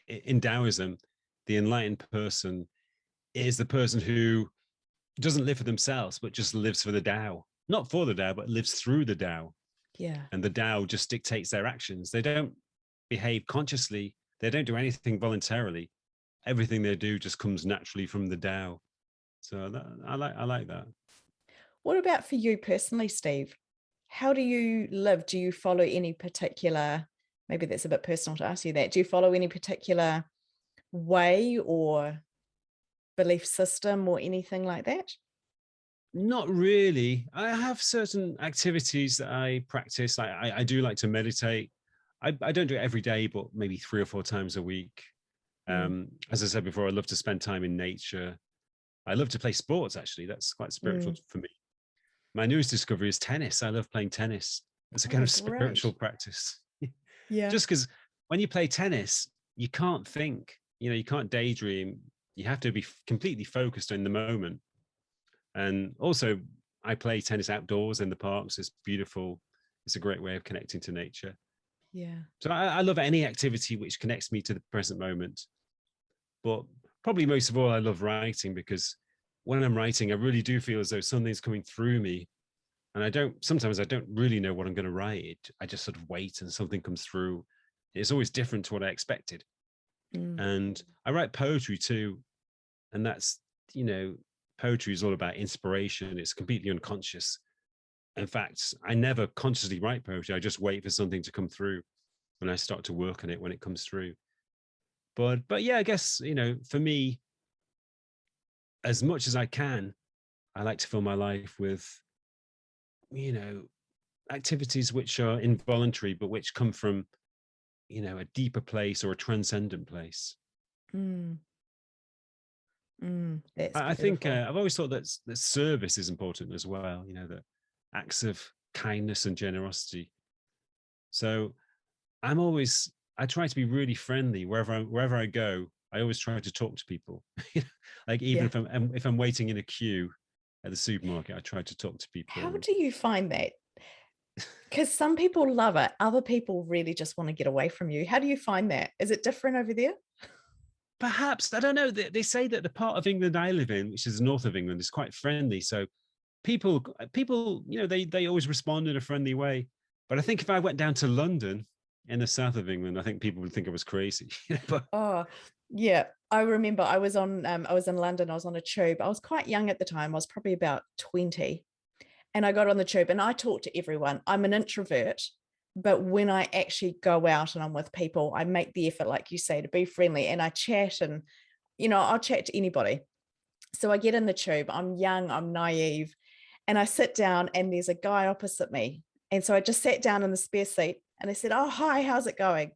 in Taoism, the enlightened person is the person who doesn't live for themselves, but just lives for the Tao, not for the Tao, but lives through the Tao. Yeah. And the Tao just dictates their actions. They don't behave consciously. They don't do anything voluntarily. Everything they do just comes naturally from the Tao. So I like that. What about for you personally, Steve? How do you live? Do you follow any particular, maybe that's a bit personal to ask you that, do you follow any particular way or belief system or anything like that? Not really. I have certain activities that I practice. I do like to meditate. I don't do it every day, but maybe 3 or 4 times a week. As I said before, I love to spend time in nature. I love to play sports, actually. That's quite spiritual for me. My newest discovery is tennis. I love playing tennis. It's a kind of spiritual practice. Yeah. Just because when you play tennis, you can't think, you can't daydream. You have to be completely focused in the moment. And also, I play tennis outdoors in the parks. It's beautiful. It's a great way of connecting to nature. Yeah. So I love any activity which connects me to the present moment. But probably most of all, I love writing, because when I'm writing, I really do feel as though something's coming through me. And sometimes I don't really know what I'm going to write. I just sort of wait and something comes through. It's always different to what I expected. And I write poetry too. And that's, poetry is all about inspiration. It's completely unconscious. In fact, I never consciously write poetry. I just wait for something to come through and I start to work on it when it comes through. But yeah, I guess, for me, as much as I can, I like to fill my life with, activities which are involuntary, but which come from, a deeper place or a transcendent place. That's I think beautiful. I've always thought that service is important as well, that acts of kindness and generosity. So I try to be really friendly wherever I go. I always try to talk to people. Like even if I'm waiting in a queue at the supermarket, I try to talk to people. How do you find that? Because some people love it. Other people really just want to get away from you. How do you find that? Is it different over there? Perhaps, I don't know. They say that the part of England I live in, which is the north of England, is quite friendly. So people, they always respond in a friendly way. But I think if I went down to London in the south of England, I think people would think I was crazy. But Oh, yeah. I remember I was in London. I was on a tube. I was quite young at the time. I was probably about 20. And I got on the tube and I talk to everyone. I'm an introvert, but when I actually go out and I'm with people, I make the effort, like you say, to be friendly, and I chat, and, I'll chat to anybody. So I get in the tube, I'm young, I'm naive, and I sit down and there's a guy opposite me. And so I just sat down in the spare seat and I said, "Oh, hi, how's it going?"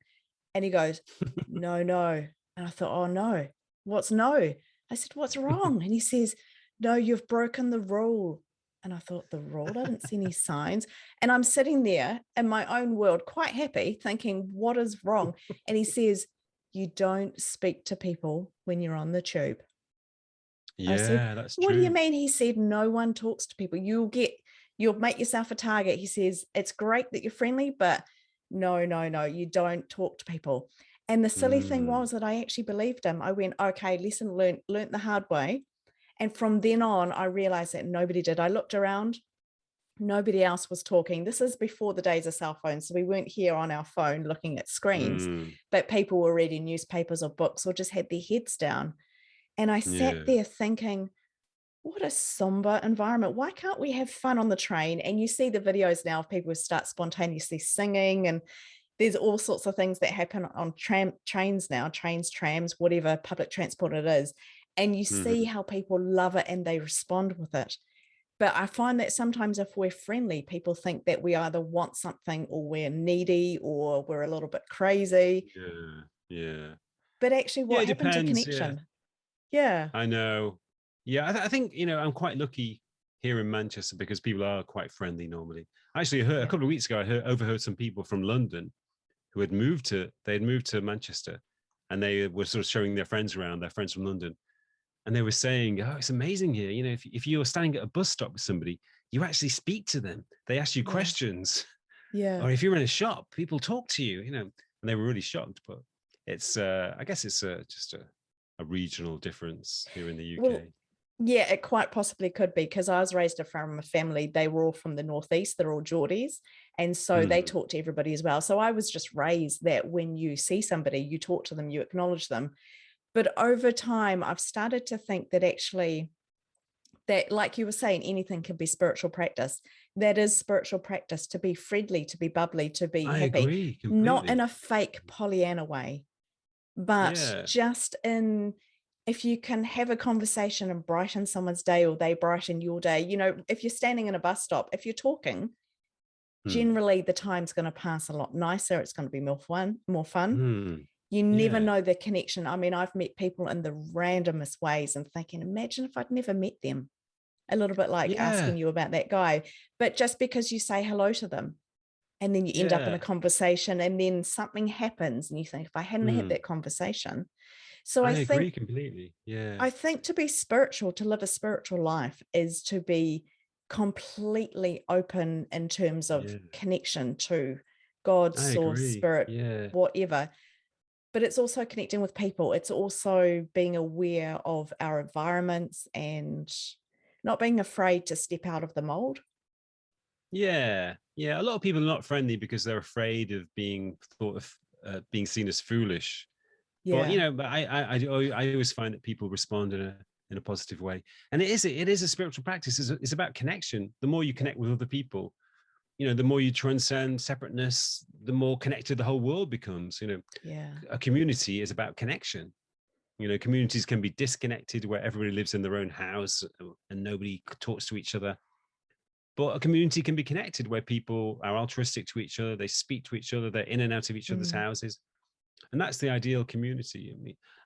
And he goes, "No, no." And I thought, "Oh no, what's no?" I said, "What's wrong?" And he says, "No, you've broken the rule." And I thought, the rule? I didn't see any signs. And I'm sitting there in my own world, quite happy, thinking, what is wrong? And he says, "You don't speak to people when you're on the tube." I said, yeah, that's "What do you true. mean?" He said, "No one talks to people. You'll make yourself a target." He says, "It's great that you're friendly, but no, no, no, you don't talk to people." And the silly thing was that I actually believed him. I went, okay, lesson learned the hard way. And from then on, I realized that nobody did. I looked around, nobody else was talking. This is before the days of cell phones. So we weren't here on our phone looking at screens, but people were reading newspapers or books or just had their heads down. And I sat there thinking, what a somber environment. Why can't we have fun on the train? And you see the videos now of people who start spontaneously singing, and there's all sorts of things that happen on trains now, trains, trams, whatever public transport it is. And you see how people love it and they respond with it. But I find that sometimes if we're friendly, people think that we either want something or we're needy or we're a little bit crazy. Yeah. But actually, Yeah, what it happened to depends. Yeah, connection? Yeah. I know. Yeah, I think, I'm quite lucky. here in Manchester because people are quite friendly normally. Actually, I heard, Yeah. a couple of weeks ago, I overheard some people from London who had moved to Manchester, and they were sort of showing their friends around, their friends from London. And they were saying, oh, it's amazing here. You know, if you're standing at a bus stop with somebody, you actually speak to them. They ask you questions. Yeah. Or if you're in a shop, people talk to you, you know, and they were really shocked. But it's, I guess it's just a regional difference here in the UK. Well, yeah, it quite possibly could be, because I was raised from a family, they were all from the Northeast, they're all Geordies. And so they talk to everybody as well. So I was just raised that when you see somebody, you talk to them, you acknowledge them. But over time, I've started to think that actually, that, like you were saying, anything can be spiritual practice. That is spiritual practice, to be friendly, to be bubbly, to be I happy. agree completely. Not in a fake Pollyanna way, but just in, if you can have a conversation and brighten someone's day, or they brighten your day. You know, if you're standing in a bus stop, if you're talking, generally the time's going to pass a lot nicer. It's going to be more fun. You never know the connection. I mean, I've met people in the randomest ways and thinking, imagine if I'd never met them. A little bit like asking you about that guy. But just because you say hello to them, and then you end up in a conversation, and then something happens and you think, if I hadn't had that conversation. So I agree think completely. Yeah. I think to be spiritual, to live a spiritual life, is to be completely open in terms of connection to God, source, spirit, whatever. But it's also connecting with people. It's also being aware of our environments and not being afraid to step out of the mold. Yeah. A lot of people are not friendly because they're afraid of being thought of being seen as foolish. Yeah. But you know, but I always find that people respond in a positive way, and it is a spiritual practice. It's about connection. The more you connect with other people, you know, the more you transcend separateness, the more connected the whole world becomes. You know, a community is about connection. You know, communities can be disconnected where everybody lives in their own house and nobody talks to each other. But a community can be connected where people are altruistic to each other, they speak to each other, they're in and out of each other's houses. And that's the ideal community.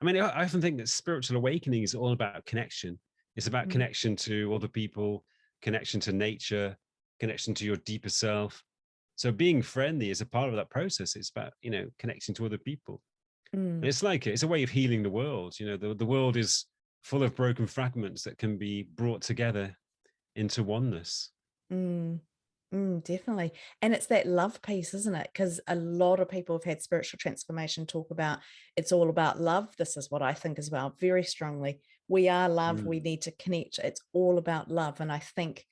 I mean, I often think that spiritual awakening is all about connection. It's about connection to other people, connection to nature, connection to your deeper self. So being friendly is a part of that process. It's about, you know, connecting to other people. And it's a way of healing the world. You know, the world is full of broken fragments that can be brought together into oneness. Definitely. And it's that love piece, isn't it? Because a lot of people have had spiritual transformation talk about it's all about love. This is what I think as well, very strongly. We are love. We need to connect. It's all about love. And I think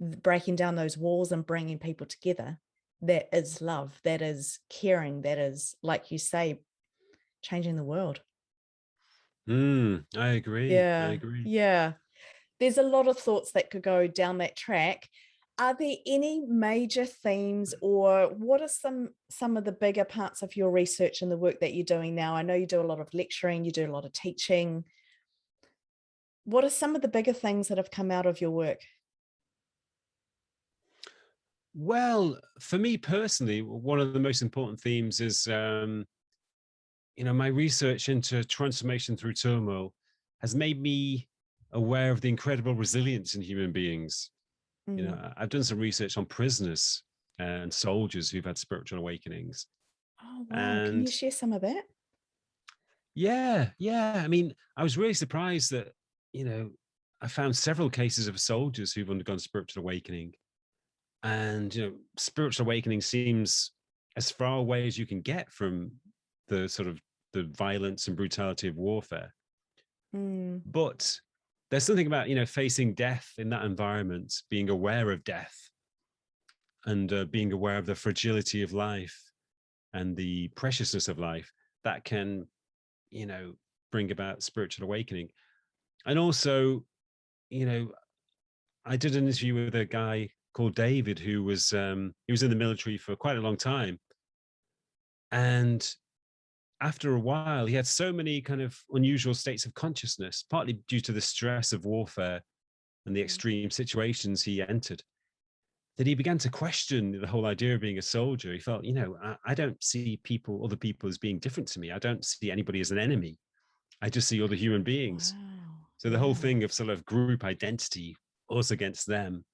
breaking down those walls and bringing people together, that is love. That is caring. That is, like you say, changing the world. I agree. Yeah. I agree. Yeah. There's a lot of thoughts that could go down that track. Are there any major themes, or what are some of the bigger parts of your research and the work that you're doing now? I know you do a lot of lecturing, you do a lot of teaching. What are some of the bigger things that have come out of your work? Well, for me personally, one of the most important themes is, you know, my research into transformation through turmoil has made me aware of the incredible resilience in human beings. You know, I've done some research on prisoners and soldiers who've had spiritual awakenings. Oh, wow. Can you share some of that? Yeah. I mean, I was really surprised that, you know, I found several cases of soldiers who've undergone spiritual awakening. And, you know, spiritual awakening seems as far away as you can get from the sort of the violence and brutality of warfare. But there's something about, you know, facing death in that environment, being aware of death and being aware of the fragility of life and the preciousness of life that can, you know, bring about spiritual awakening. And also, you know, I did an interview with a guy called David who was he was in the military for quite a long time. And after a while, he had so many kind of unusual states of consciousness, partly due to the stress of warfare and the extreme situations he entered, that he began to question the whole idea of being a soldier. He felt, you know, I don't see other people as being different to me. I don't see anybody as an enemy. I just see other human beings. Wow. So the whole thing of sort of group identity us against them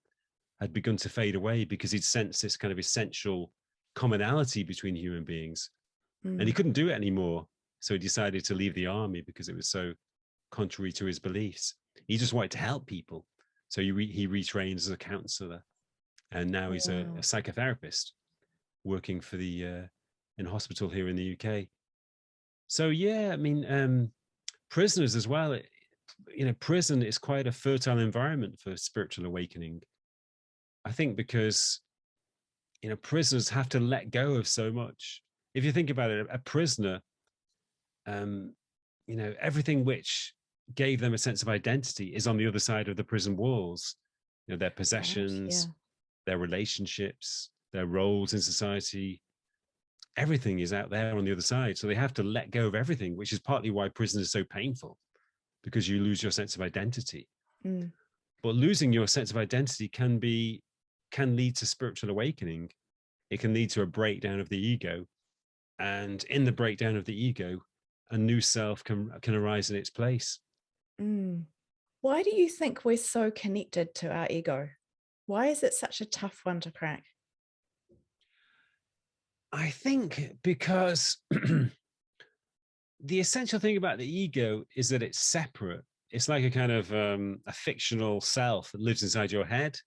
had begun to fade away, because he'd sensed this kind of essential commonality between human beings, and he couldn't do it anymore. So he decided to leave the army because it was so contrary to his beliefs. He just wanted to help people. So he retrained as a counselor, and now he's a psychotherapist working for the in hospital here in the UK. So yeah, I mean, prisoners as well. Prison is quite a fertile environment for spiritual awakening. I think because prisoners have to let go of so much. If you think about it, a prisoner, everything which gave them a sense of identity is on the other side of the prison walls. Their possessions, their relationships, their roles in society, everything is out there on the other side. So they have to let go of everything, which is partly why prison is so painful, because you lose your sense of identity. But losing your sense of identity can lead to spiritual awakening. It can lead to a breakdown of the ego. And in the breakdown of the ego, a new self can arise in its place. Why do you think we're so connected to our ego? Why is it such a tough one to crack? I think because the essential thing about the ego is that it's separate. It's like a kind of a fictional self that lives inside your head,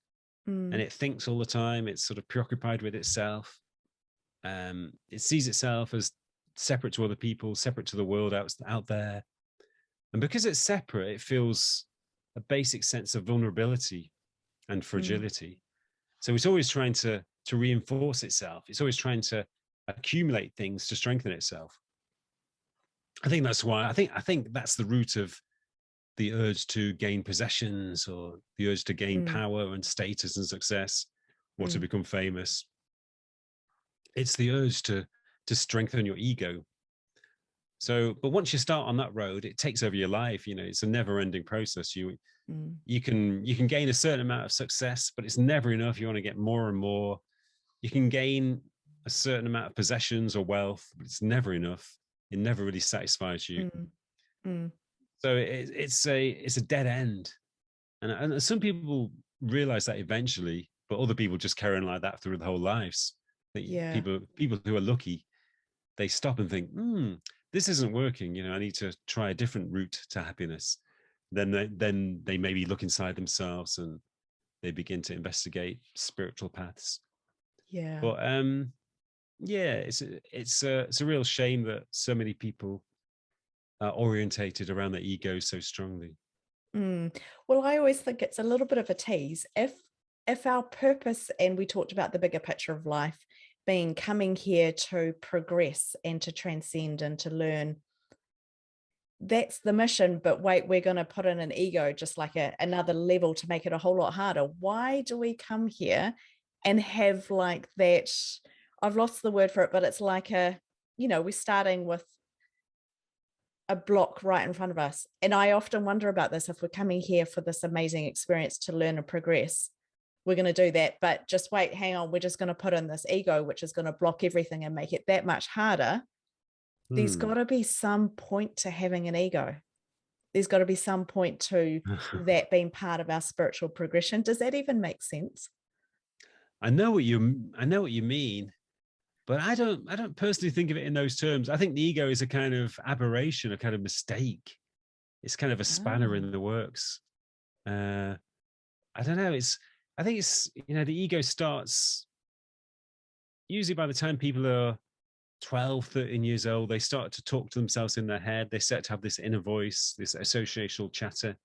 and it thinks all the time. It's sort of preoccupied with itself. It sees itself as separate to other people, separate to the world out there. And because it's separate, it feels a basic sense of vulnerability and fragility. So it's always trying to reinforce itself. It's always trying to accumulate things to strengthen itself. I think that's why I think that's the root of the urge to gain possessions, or the urge to gain power and status and success, or to become famous. It's the urge to strengthen your ego. So, but once you start on that road, it takes over your life. It's a never-ending process. You can gain a certain amount of success, but it's never enough. You want to get more and more. You can gain a certain amount of possessions or wealth, but it's never enough. It never really satisfies you. So it's a dead end, and some people realize that eventually, but other people just carry on like that through their whole lives. People who are lucky, they stop and think, this isn't working. I need to try a different route to happiness. Then they maybe look inside themselves and they begin to investigate spiritual paths. But it's a real shame that so many people are orientated around their ego so strongly. Well, I always think it's a little bit of a tease. If our purpose, and we talked about the bigger picture of life being coming here to progress and to transcend and to learn, that's the mission. But wait, we're going to put in an ego, just like another level to make it a whole lot harder. Why do we come here and have like that? I've lost the word for it, but it's like we're starting with a block right in front of us. And I often wonder about this. If we're coming here for this amazing experience to learn and progress, we're going to do that. But just wait, hang on, we're just going to put in this ego, which is going to block everything and make it that much harder. There's got to be some point to having an ego. There's got to be some point to that being part of our spiritual progression. Does that even make sense? I know what you mean, but I don't personally think of it in those terms. I think the ego is a kind of aberration, a kind of mistake. It's kind of a spanner in the works. I don't know. I think it's the ego starts usually by the time people are 12, 13 years old. They start to talk to themselves in their head. They start to have this inner voice, this associational chatter.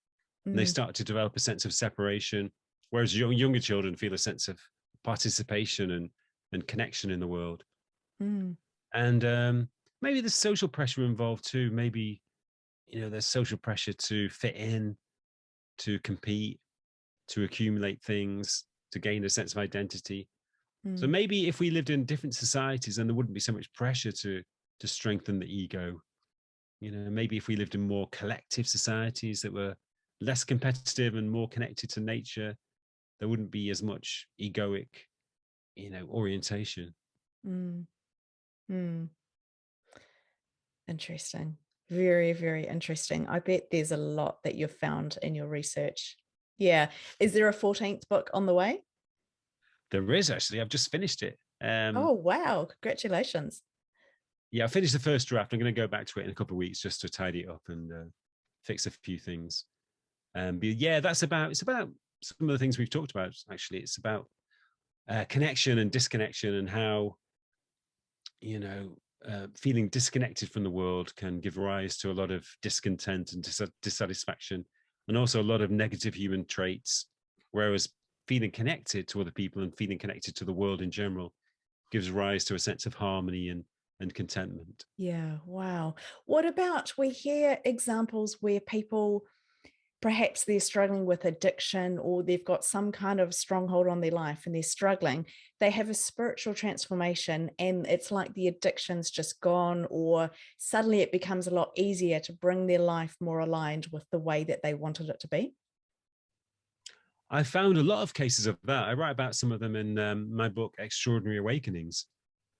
And they start to develop a sense of separation, whereas younger children feel a sense of participation and connection in the world. And maybe there's social pressure involved too. Maybe there's social pressure to fit in, to compete, to accumulate things, to gain a sense of identity. So maybe if we lived in different societies, then there wouldn't be so much pressure to strengthen the ego. Maybe if we lived in more collective societies that were less competitive and more connected to nature, there wouldn't be as much egoic orientation. Interesting. Very, very interesting. I bet there's a lot that you've found in your research Yeah. Is there a 14th book on the way? There is actually. I've just finished it. Oh, wow. Congratulations. Yeah, I finished the first draft. I'm going to go back to it in a couple of weeks just to tidy it up and fix a few things. But yeah, it's about some of the things we've talked about. Actually, it's about connection and disconnection, and how, feeling disconnected from the world can give rise to a lot of discontent and dissatisfaction, and also a lot of negative human traits. Whereas feeling connected to other people and feeling connected to the world in general gives rise to a sense of harmony and contentment. Yeah. Wow. What about, we hear examples where people, perhaps they're struggling with addiction, or they've got some kind of stronghold on their life and they're struggling. They have a spiritual transformation and it's like the addiction's just gone, or suddenly it becomes a lot easier to bring their life more aligned with the way that they wanted it to be. I found a lot of cases of that. I write about some of them in my book, Extraordinary Awakenings.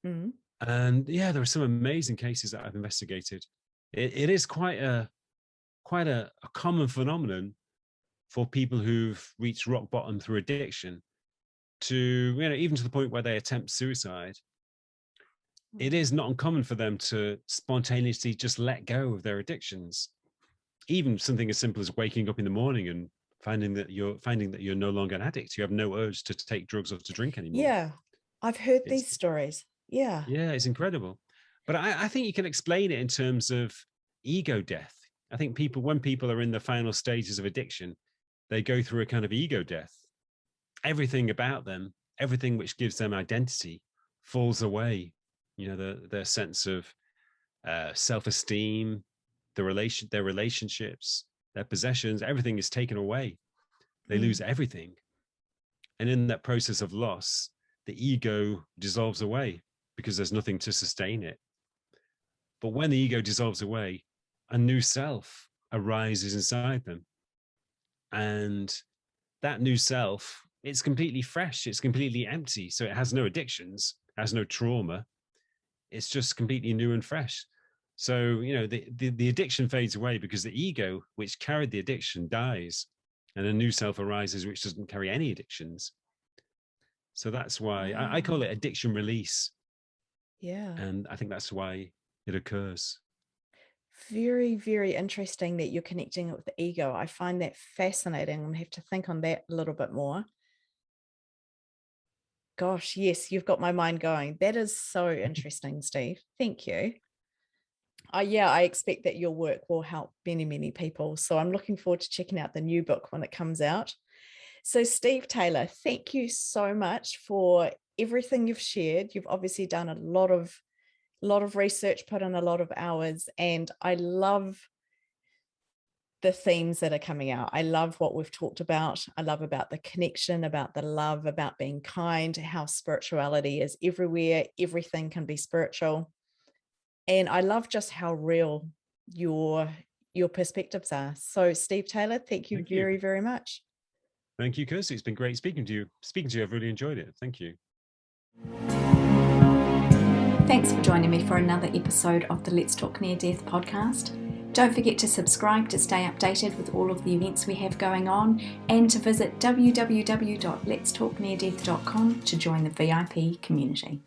Mm-hmm. And yeah, there are some amazing cases that I've investigated. It is quite a common phenomenon for people who've reached rock bottom through addiction to, even to the point where they attempt suicide. It is not uncommon for them to spontaneously just let go of their addictions. Even something as simple as waking up in the morning and finding that you're no longer an addict. You have no urge to take drugs or to drink anymore. Yeah, I've heard these stories. Yeah. Yeah, it's incredible. But I think you can explain it in terms of ego death. I think when people are in the final stages of addiction, they go through a kind of ego death. Everything about them, everything which gives them identity, falls away. Their sense of self-esteem, their relationships, their possessions, everything is taken away. They lose everything. And in that process of loss, the ego dissolves away because there's nothing to sustain it. But when the ego dissolves away, a new self arises inside them. And that new self, it's completely fresh, it's completely empty. So it has no addictions, has no trauma. It's just completely new and fresh. So, the addiction fades away because the ego, which carried the addiction, dies, and a new self arises, which doesn't carry any addictions. So that's why I call it addiction release. Yeah. And I think that's why it occurs. Very, very interesting that you're connecting it with the ego. I find that fascinating. I'm going to have to think on that a little bit more. Gosh, yes, you've got my mind going. That is so interesting, Steve. Thank you. I expect that your work will help many, many people. So I'm looking forward to checking out the new book when it comes out. So Steve Taylor, thank you so much for everything you've shared. You've obviously done a lot of research, put in a lot of hours, and I love the themes that are coming out. I love what we've talked about. I love about the connection, about the love, about being kind, how spirituality is everywhere. Everything can be spiritual. And I love just how real your perspectives are. So Steve Taylor, thank you very, very much. Thank you, Kirsty. It's been great speaking to you. I've really enjoyed it. Thank you. Thanks for joining me for another episode of the Let's Talk Near Death podcast. Don't forget to subscribe to stay updated with all of the events we have going on, and to visit www.letstalkneardeath.com to join the VIP community.